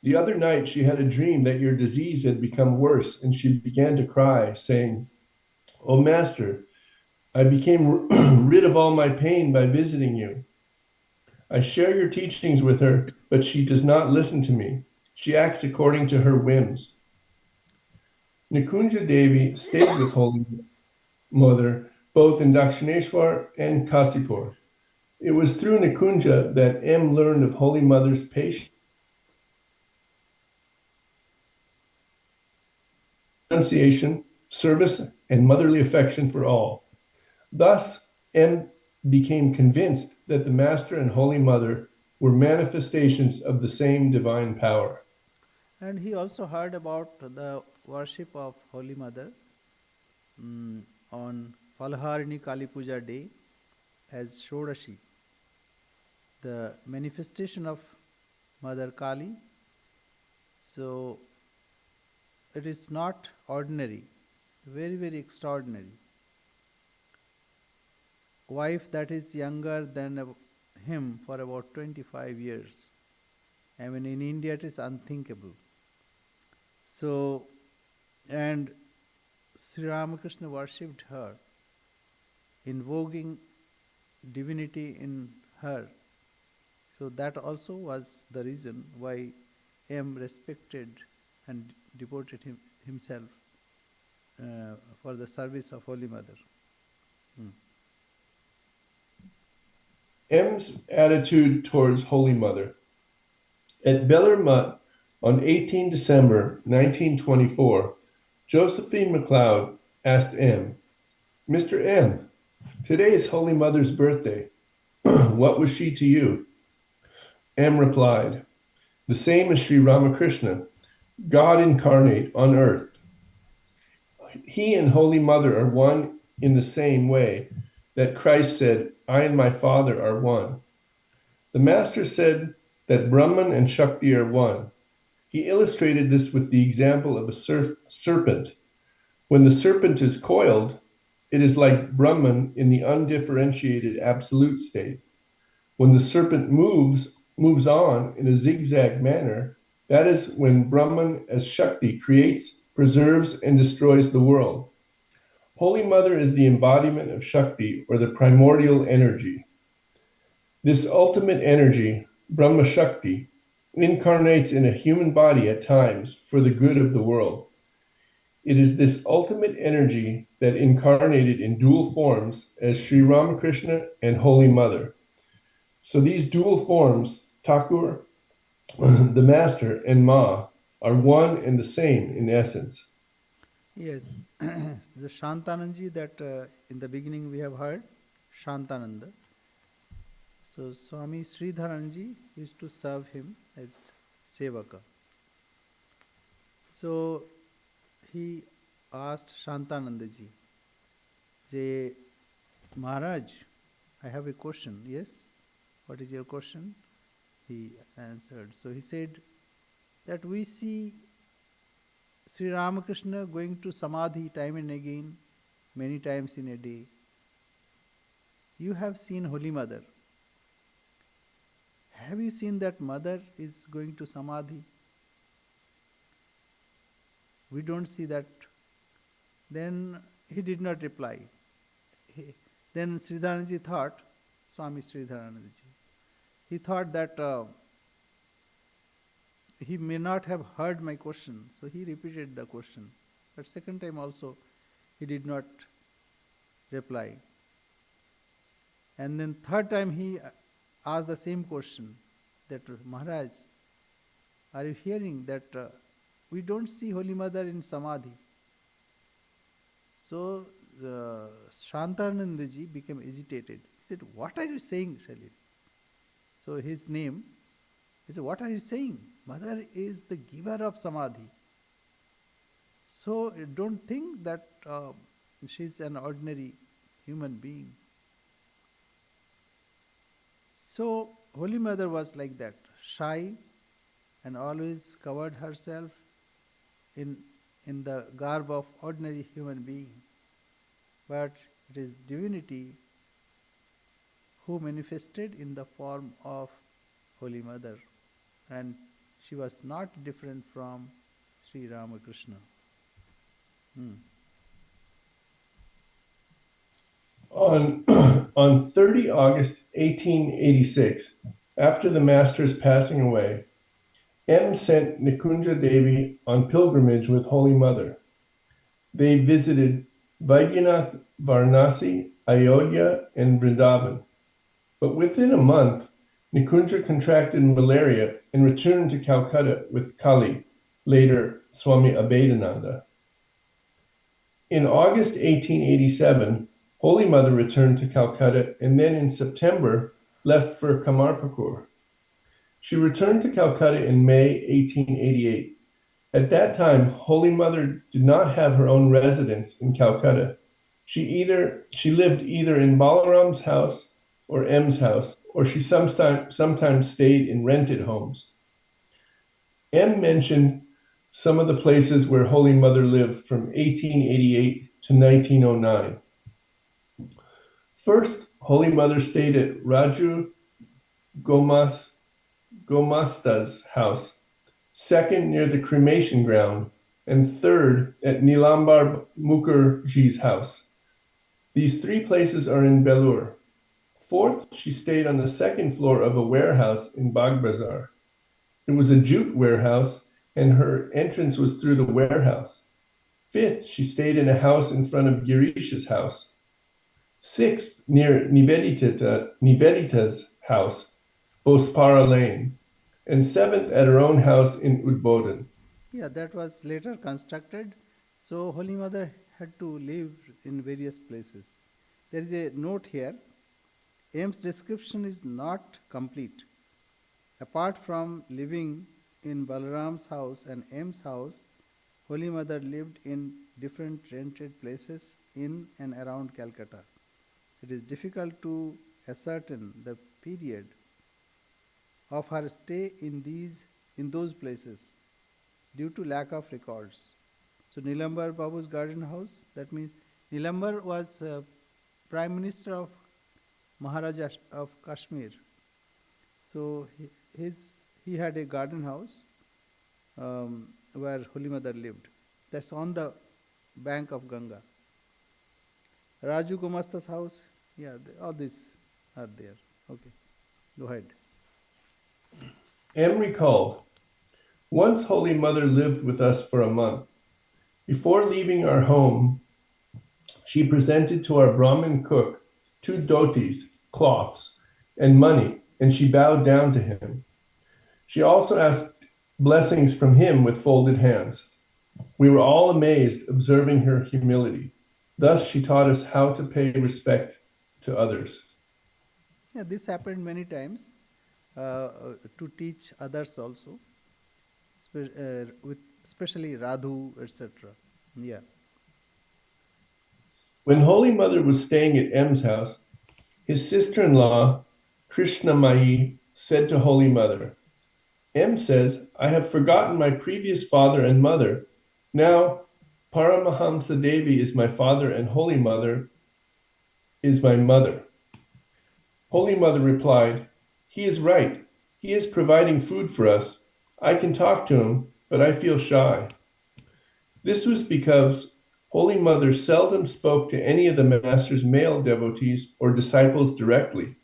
The other night she had a dream that your disease had become worse and she began to cry, saying, 'Oh, Master, I became rid of all my pain by visiting you.' I share your teachings with her, but she does not listen to me. She acts according to her whims." Nikunja Devi stayed with Holy Mother both in Dakshineshwar and Kasipur. It was through Nikunja that M learned of Holy Mother's patience, renunciation, service, and motherly affection for all. Thus, M became convinced that the Master and Holy Mother were manifestations of the same divine power. And he also heard about the worship of Holy Mother on Falharini Kali Puja day as Shodashi. the manifestation of Mother Kali. So it is not ordinary, very, very extraordinary. Wife that is younger than him for about 25 years. I mean, in India it is unthinkable. So, and Sri Ramakrishna worshipped her, invoking divinity in her. So that also was the reason why M respected and devoted himself for the service of Holy Mother. M's attitude towards Holy Mother. At Bellermut on 18 December 1924, Josephine MacLeod asked M, Mr. M, today is Holy Mother's birthday. What was she to you? M replied, the same as Sri Ramakrishna, God incarnate on earth. He and Holy Mother are one in the same way that Christ said, I and my Father are one. The Master said that Brahman and Shakti are one. He illustrated this with the example of a serpent. When the serpent is coiled, it is like Brahman in the undifferentiated absolute state. When the serpent moves on in a zigzag manner, that is when Brahman as Shakti creates, preserves, and destroys the world. Holy Mother is the embodiment of Shakti, or the primordial energy. This ultimate energy, Brahma Shakti, incarnates in a human body at times for the good of the world. It is this ultimate energy that incarnated in dual forms as Sri Ramakrishna and Holy Mother. So these dual forms, Thakur, the Master, and Ma, are one and the same in essence. Yes, the Shantananji that in the beginning we have heard, Shantananda. So Swami Sridharanji used to serve him as Sevaka. So he asked Shantanandaji, Jay Maharaj, I have a question. Yes, what is your question? He answered. So he said that we see Sri Ramakrishna going to Samadhi time and again, many times in a day. You have seen Holy Mother. Have you seen that Mother is going to Samadhi? We don't see that. Then he did not reply. Then Sridharanji thought, Swami Sridharanandaji, he thought that he may not have heard my question, so he repeated the question. But second time also, he did not reply. And then third time he asked the same question, that Maharaj, are you hearing that we don't see Holy Mother in Samadhi? So Shantanandaji became agitated. He said, what are you saying, Shalil? So his name, he said, what are you saying? Mother is the giver of Samadhi. So don't think that she's an ordinary human being. So Holy Mother was like that, shy and always covered herself in the garb of ordinary human being. But it is divinity who manifested in the form of Holy Mother, and she was not different from Sri Ramakrishna. On 30 August 1886, after the Master's passing away, M sent Nikunja Devi on pilgrimage with Holy Mother. They visited Vaidhanath, Varanasi, Ayodhya, and Vrindavan. But within a month, Nikunja contracted malaria and returned to Calcutta with Kali, later Swami Abhedananda. In August 1887, Holy Mother returned to Calcutta and then in September left for Kamarpukur. She returned to Calcutta in May 1888. At that time, Holy Mother did not have her own residence in Calcutta. She lived either in Balaram's house or M's house or she sometimes stayed in rented homes. M mentioned some of the places where Holy Mother lived from 1888 to 1909. First, Holy Mother stayed at Raju Gomas, Gomasta's house, second near the cremation ground, and third at Nilambar Mukherjee's house. These three places are in Belur. Fourth, she stayed on the second floor of a warehouse in Bagh Bazar. It was a jute warehouse, and her entrance was through the warehouse. Fifth, she stayed in a house in front of Girish's house. Sixth, near Nivedita's house, Bospara Lane. And seventh, at her own house in Udbodhan. Yeah, that was later constructed. So Holy Mother had to live in various places. There is a note here. M's description is not complete. Apart from living in Balaram's house and M's house, Holy Mother lived in different rented places in and around Calcutta. It is difficult to ascertain the period of her stay in those places due to lack of records. So Nilambar Babu's garden house, that means Nilambar was Prime Minister of Maharaja of Kashmir. So he had a garden house where Holy Mother lived. That's on the bank of Ganga. Raju Gumasta's house, yeah, all these are there. Okay, go ahead. M recalled, once Holy Mother lived with us for a month. Before leaving our home, she presented to our Brahmin cook 2 dhotis, cloths, and money, and she bowed down to him. She also asked blessings from him with folded hands. We were all amazed observing her humility. Thus, she taught us how to pay respect to others. Yeah, this happened many times to teach others also, with especially Radhu, etc. Yeah. When Holy Mother was staying at M's house, his sister-in-law, Krishna Mai, said to Holy Mother, M says, I have forgotten my previous father and mother. Now, Paramahamsa Devi is my father and Holy Mother is my mother. Holy Mother replied, he is right. He is providing food for us. I can talk to him, but I feel shy. This was because Holy Mother seldom spoke to any of the Master's male devotees or disciples directly.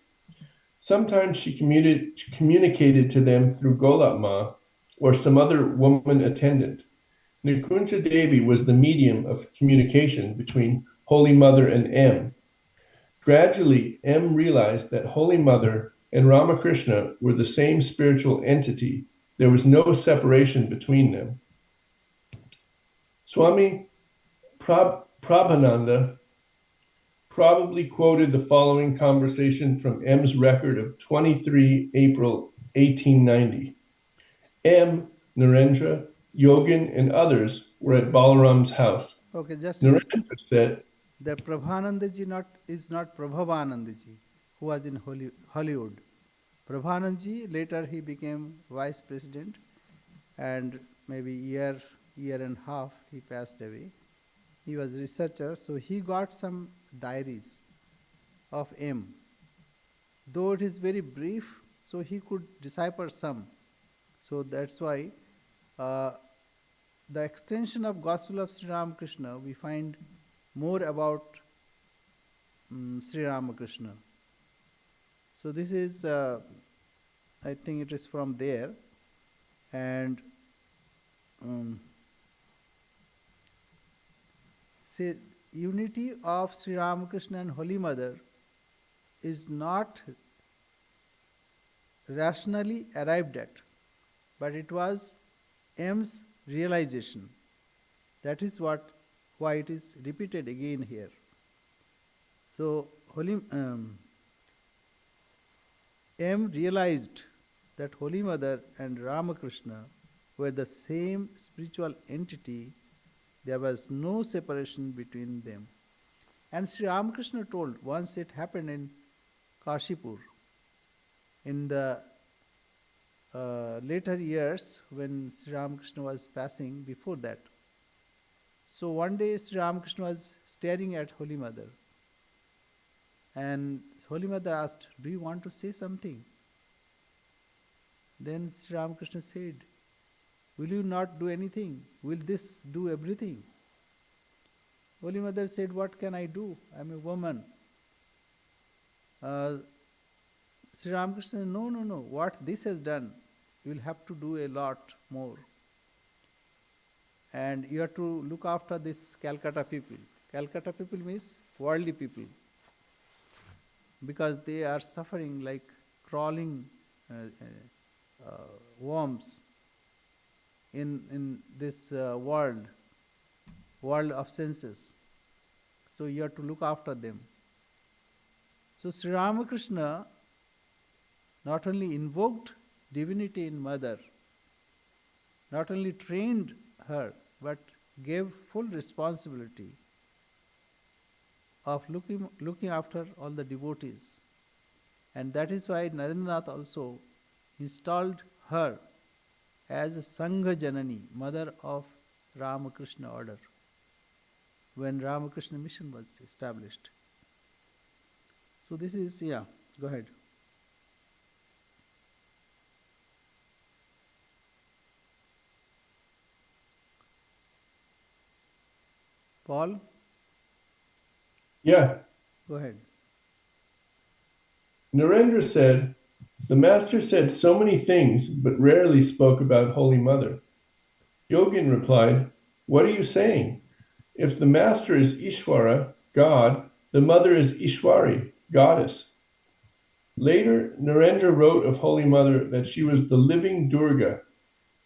Sometimes she communicated to them through Golap Ma or some other woman attendant. Nikunja Devi was the medium of communication between Holy Mother and M. Gradually, M realized that Holy Mother and Ramakrishna were the same spiritual entity. There was no separation between them. Swami Prabhananda probably quoted the following conversation from M's record of 23 April 1890. M, Narendra, Yogin, and others were at Balaram's house. Okay, just a minute. Narendra said, The Prabhanandaji is not Prabhavanandaji, who was in Hollywood. Prabhanandaji, later he became vice president, and maybe year and a half he passed away. He was a researcher, so he got some diaries of M. Though it is very brief, so he could decipher some. So that's why the extension of Gospel of Sri Ramakrishna, we find more about Sri Ramakrishna. So this is, I think it is from there, and say unity of Sri Ramakrishna and Holy Mother is not rationally arrived at, but it was M's realization. That is why it is repeated again here. So M realized that Holy Mother and Ramakrishna were the same spiritual entity. There was no separation between them. And Sri Ramakrishna told, once it happened in Kashipur. in the later years when Sri Ramakrishna was passing before that. So one day Sri Ramakrishna was staring at Holy Mother, and Holy Mother asked, "Do you want to say something?" Then Sri Ramakrishna said, "Will you not do anything? Will this do everything?" Holy Mother said, "What can I do? I am a woman." Sri Ramakrishna said, "No, no, no. What this has done, you will have to do a lot more. And you have to look after this Calcutta people." Calcutta people means worldly people, because they are suffering like crawling worms in this world of senses. So you have to look after them. So Sri Ramakrishna not only invoked divinity in mother, not only trained her, but gave full responsibility of looking after all the devotees. And that is why Narendranath also installed her as a Sangha Janani, mother of Ramakrishna order, when Ramakrishna mission was established. So this is, go ahead. Paul? Yeah. Go ahead. Narendra said, "The master said so many things, but rarely spoke about Holy Mother." Yogin replied, "What are you saying? If the master is Ishwara, God, the mother is Ishwari, goddess." Later, Narendra wrote of Holy Mother that she was the living Durga.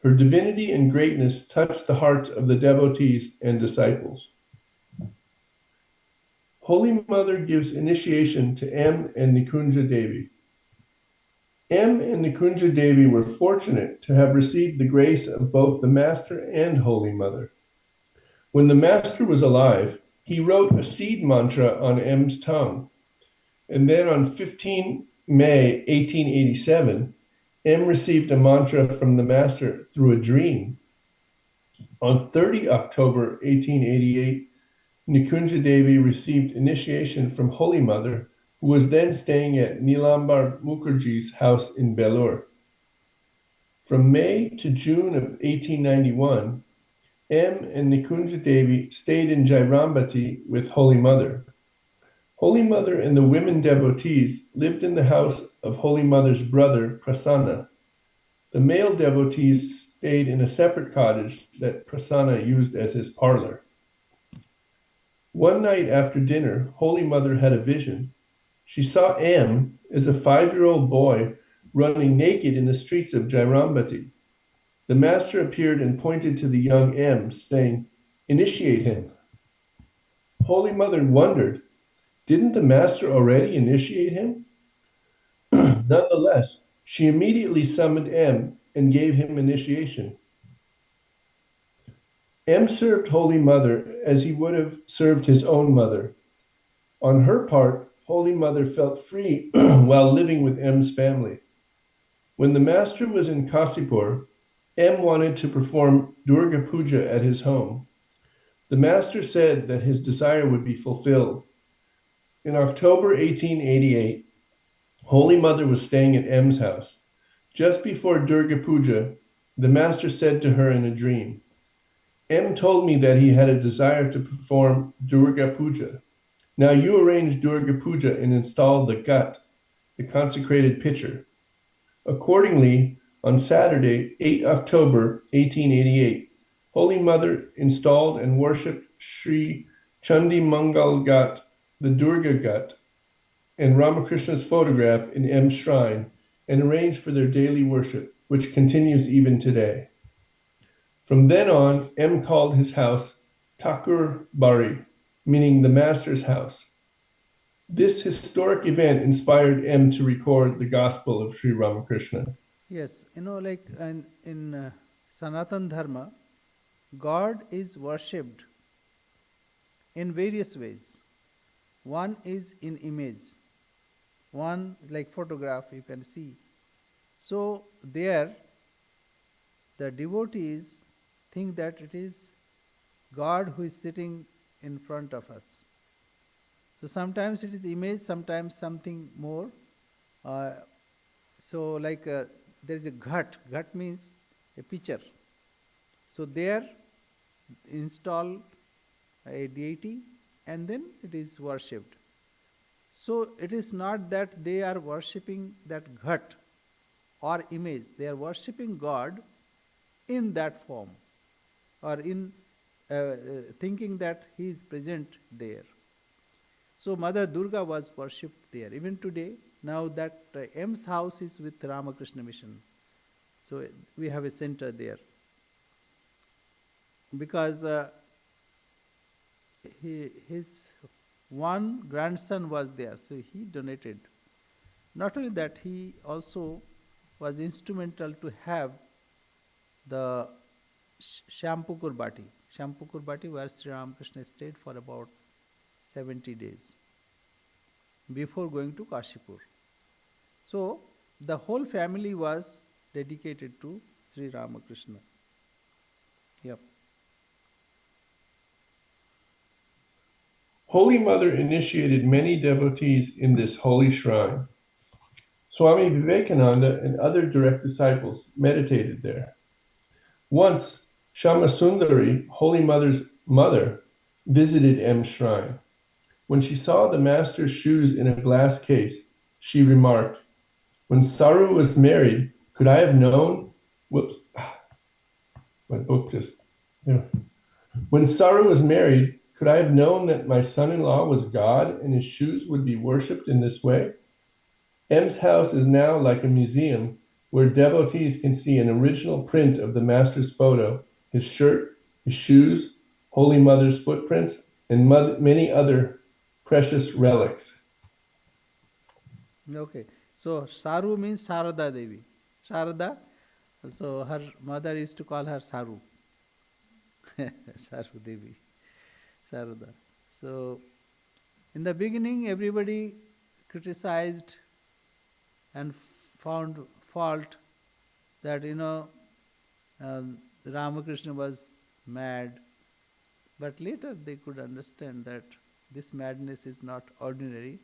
Her divinity and greatness touched the hearts of the devotees and disciples. Holy Mother gives initiation to M and Nikunja Devi. M and Nikunja Devi were fortunate to have received the grace of both the Master and Holy Mother. When the Master was alive, he wrote a seed mantra on M's tongue. And then on 15 May 1887, M received a mantra from the Master through a dream. On 30 October 1888, Nikunja Devi received initiation from Holy Mother, who was then staying at Nilambar Mukherjee's house in Belur. From May to June of 1891, M and Nikunja Devi stayed in Jairambati with Holy Mother. Holy Mother and the women devotees lived in the house of Holy Mother's brother, Prasanna. The male devotees stayed in a separate cottage that Prasanna used as his parlor. One night after dinner, Holy Mother had a vision. She saw M as a 5-year-old boy running naked in the streets of Jairambati. The master appeared and pointed to the young M, saying, "Initiate him." Holy Mother wondered, didn't the master already initiate him? Nonetheless, she immediately summoned M and gave him initiation. M served Holy Mother as he would have served his own mother. On her part, Holy Mother felt free while living with M's family. When the master was in Kasipur, M wanted to perform Durga Puja at his home. The master said that his desire would be fulfilled. In October 1888, Holy Mother was staying at M's house. Just before Durga Puja, the master said to her in a dream, "M told me that he had a desire to perform Durga Puja. Now you arrange Durga Puja and install the Ghat, the consecrated pitcher." Accordingly, on Saturday, 8 October 1888, Holy Mother installed and worshipped Sri Chandi Mangal Ghat, the Durga Ghat, and Ramakrishna's photograph in M's shrine, and arranged for their daily worship, which continues even today. From then on, M called his house Thakur Bari, meaning the master's house. This historic event inspired M to record the Gospel of Sri Ramakrishna. Yes, like in Sanatan Dharma, God is worshipped in various ways. One is in image. One, like photograph, you can see So there, the devotees think that it is God who is sitting in front of us. So sometimes it is image, sometimes something more. Uh, so like there is a ghat. Ghat means a pitcher. So there install a deity and then it is worshipped. So it is not that they are worshipping that ghat or image. They are worshipping God in that form or in thinking that He is present there. So Mother Durga was worshipped there. Even today, now that M's house is with Ramakrishna Mission. So we have a center there. Because his one grandson was there, so he donated. Not only that, he also was instrumental to have the Shampukur Bati. Shampukur Bati, where Sri Ramakrishna stayed for about 70 days before going to Kashipur. So the whole family was dedicated to Sri Ramakrishna. Yep. Holy Mother initiated many devotees in this holy shrine. Swami Vivekananda and other direct disciples meditated there. Once, Shamasundari, Holy Mother's mother, visited M's shrine. When she saw the master's shoes in a glass case, she remarked, "When Saru was married, could I have known?" Whoops, my book just. Yeah. When Saru was married, could I have known that my son in law was God and his shoes would be worshipped in this way? M's house is now like a museum where devotees can see an original print of the master's photo, his shirt, his shoes, Holy Mother's footprints, and many other precious relics. Okay. So Saru means Sarada Devi. Sarada. So her mother used to call her Saru. Saru Devi. Sarada. So in the beginning, everybody criticized and found fault that Ramakrishna was mad, but later they could understand that this madness is not ordinary,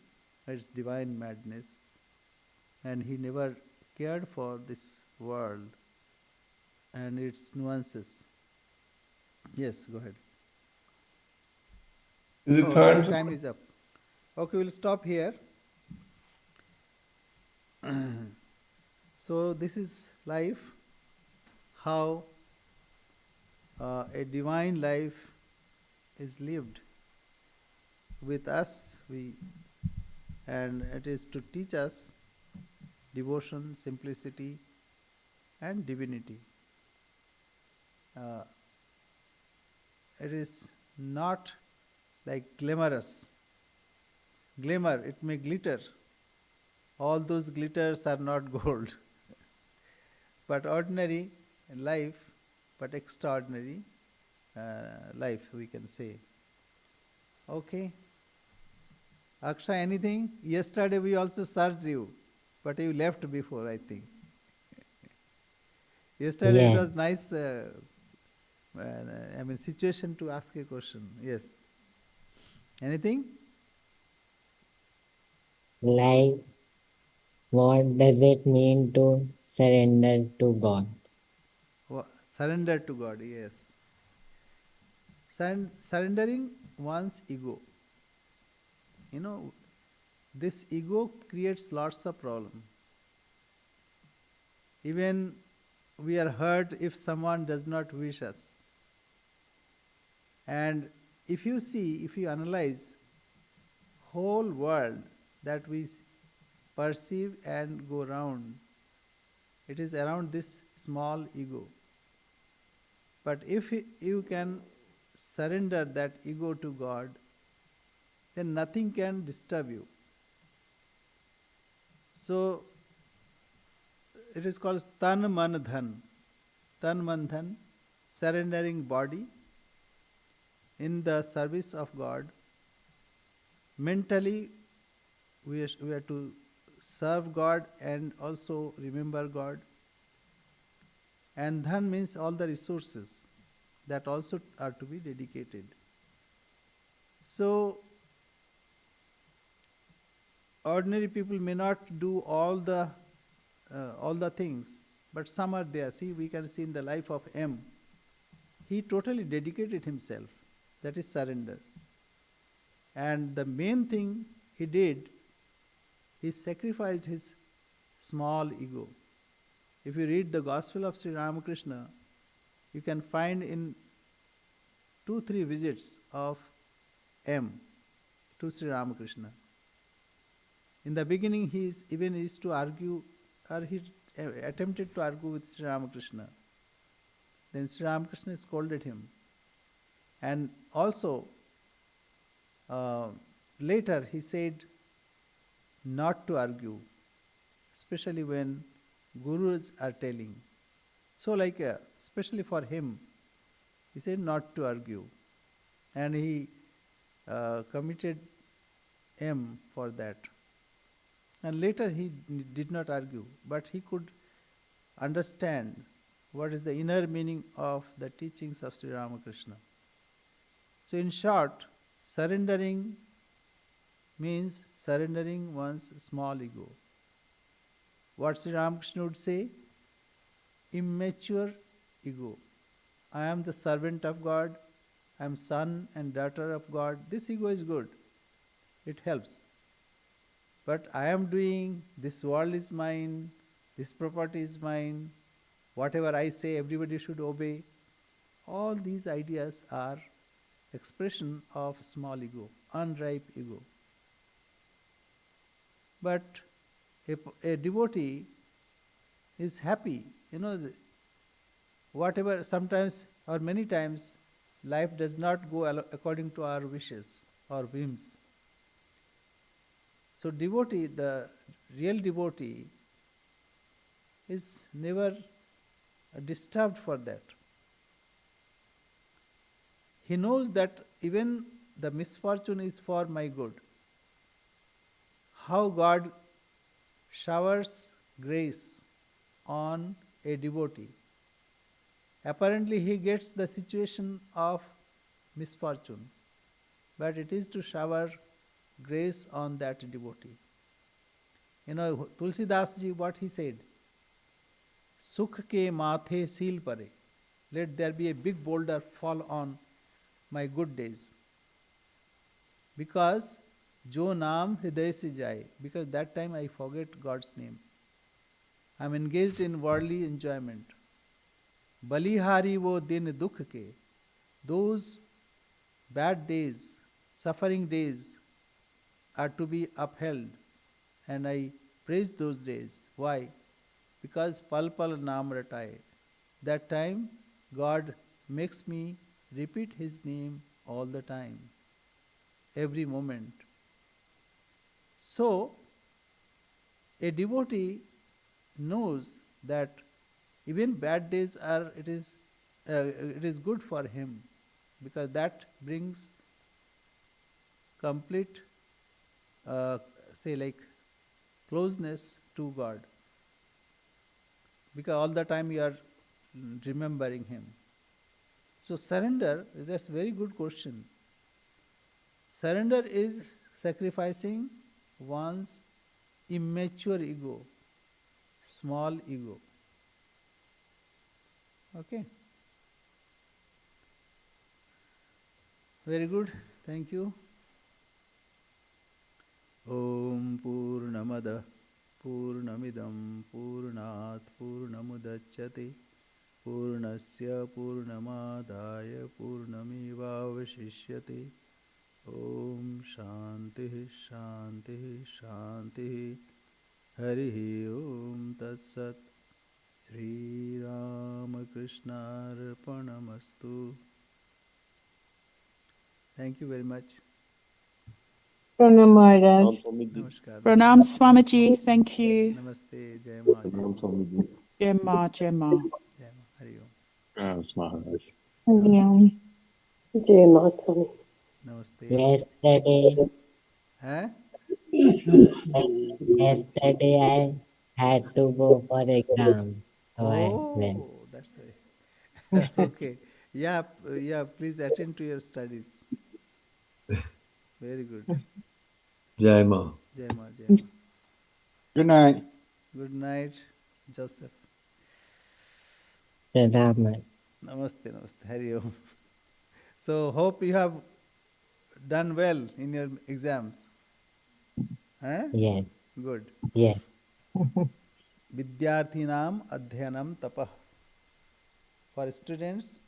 it's divine madness, and he never cared for this world and its nuances. Yes, go ahead. Is it Oh, time? time is up. Okay, we'll stop here. So this is life, how a divine life is lived with us, and it is to teach us devotion, simplicity, and divinity. It is not like glamorous. Glamour, it may glitter. All those glitters are not gold. But ordinary life, but extraordinary life, we can say. Okay. Akshay, anything? Yesterday we also searched you, but you left before, I think. Yesterday it Yeah, was nice, situation to ask a question. Yes. Anything? like what does it mean to surrender to God? Surrender to God, yes. Surrendering one's ego. This ego creates lots of problem. Even we are hurt if someone does not wish us. And if you analyze whole world that we perceive and go round, it is around this small ego. But if you can surrender that ego to God, then nothing can disturb you. So it is called tan man dhan. Tan man dhan, surrendering body in the service of God. Mentally, we are to serve God and also remember God. And dhan means all the resources that also are to be dedicated. So ordinary people may not do all the things, but some are there. See, we can see in the life of M. He totally dedicated himself. That is surrender. And the main thing he did, he sacrificed his small ego. If you read the Gospel of Sri Ramakrishna, you can find in 2-3 visits of M to Sri Ramakrishna. In the beginning, he used to argue, or he attempted to argue with Sri Ramakrishna. Then Sri Ramakrishna scolded him. And also, later he said not to argue, especially when gurus are telling. So especially for him, he said not to argue. And he committed M for that. And later he did not argue, but he could understand what is the inner meaning of the teachings of Sri Ramakrishna. So in short, surrendering means surrendering one's small ego. What Sri Ramakrishna would say? Immature ego. I am the servant of God, I am son and daughter of God. This ego is good. It helps. But I am doing, this world is mine, this property is mine, whatever I say everybody should obey. All these ideas are expression of small ego, unripe ego. But a devotee is happy. Whatever, sometimes or many times, life does not go according to our wishes or whims. So devotee, the real devotee, is never disturbed for that. He knows that even the misfortune is for my good. How God showers grace on a devotee. Apparently he gets the situation of misfortune, but it is to shower grace on that devotee. Tulsidas ji, what he said? Sukh ke mathe seal pare. Let there be a big boulder fall on my good days. Because jo naam hriday se jaye. Because that time I forget God's name. I am engaged in worldly enjoyment. Balihari wo din dukh ke. Those bad days, suffering days are to be upheld, and I praise those days. Why? Because pal pal naam rataye. That time God makes me repeat His name all the time, every moment. So, a devotee knows that even bad days it is good for him, because that brings complete closeness to God, because all the time you are remembering Him. So surrender, that's a very good question. Surrender is sacrificing one's immature ego, small ego. Okay? Very good. Thank you. Om Purnamada Purnamidam Purnat Purnamudachyate Purnasya Purnamadaya Purnamevavashishyate. Om Shanti Shanti Shanti. Harihi Om Tatsat. Sri Ramakrishna Arpanamastu. Thank you very much. Pranam Maharaj. Namaskar. Pranam Swamiji, thank you. Namaste. Jai Ma. Jai Ma. Gemma, Gemma. Jai Ma. Hari Om. Maharaj. Hariom. Jai Ma Swami. Namaste. Yesterday, Huh? Yesterday I had to go for exam, so I went. Oh, that's right. Okay. Yeah, yeah, please attend to your studies. Very good. Jai Ma. Jai Ma, Jai Ma. Good night. Good night, Joseph. Raman. Namaste, namaste. Hari Om. So, hope you have done well in your exams. Huh? Yes, Good. yes. Vidyarthinam adhyanam tapah. For students,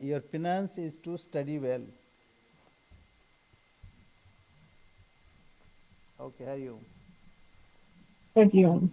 your penance is to study well. Okay, Hari Om. Thank you.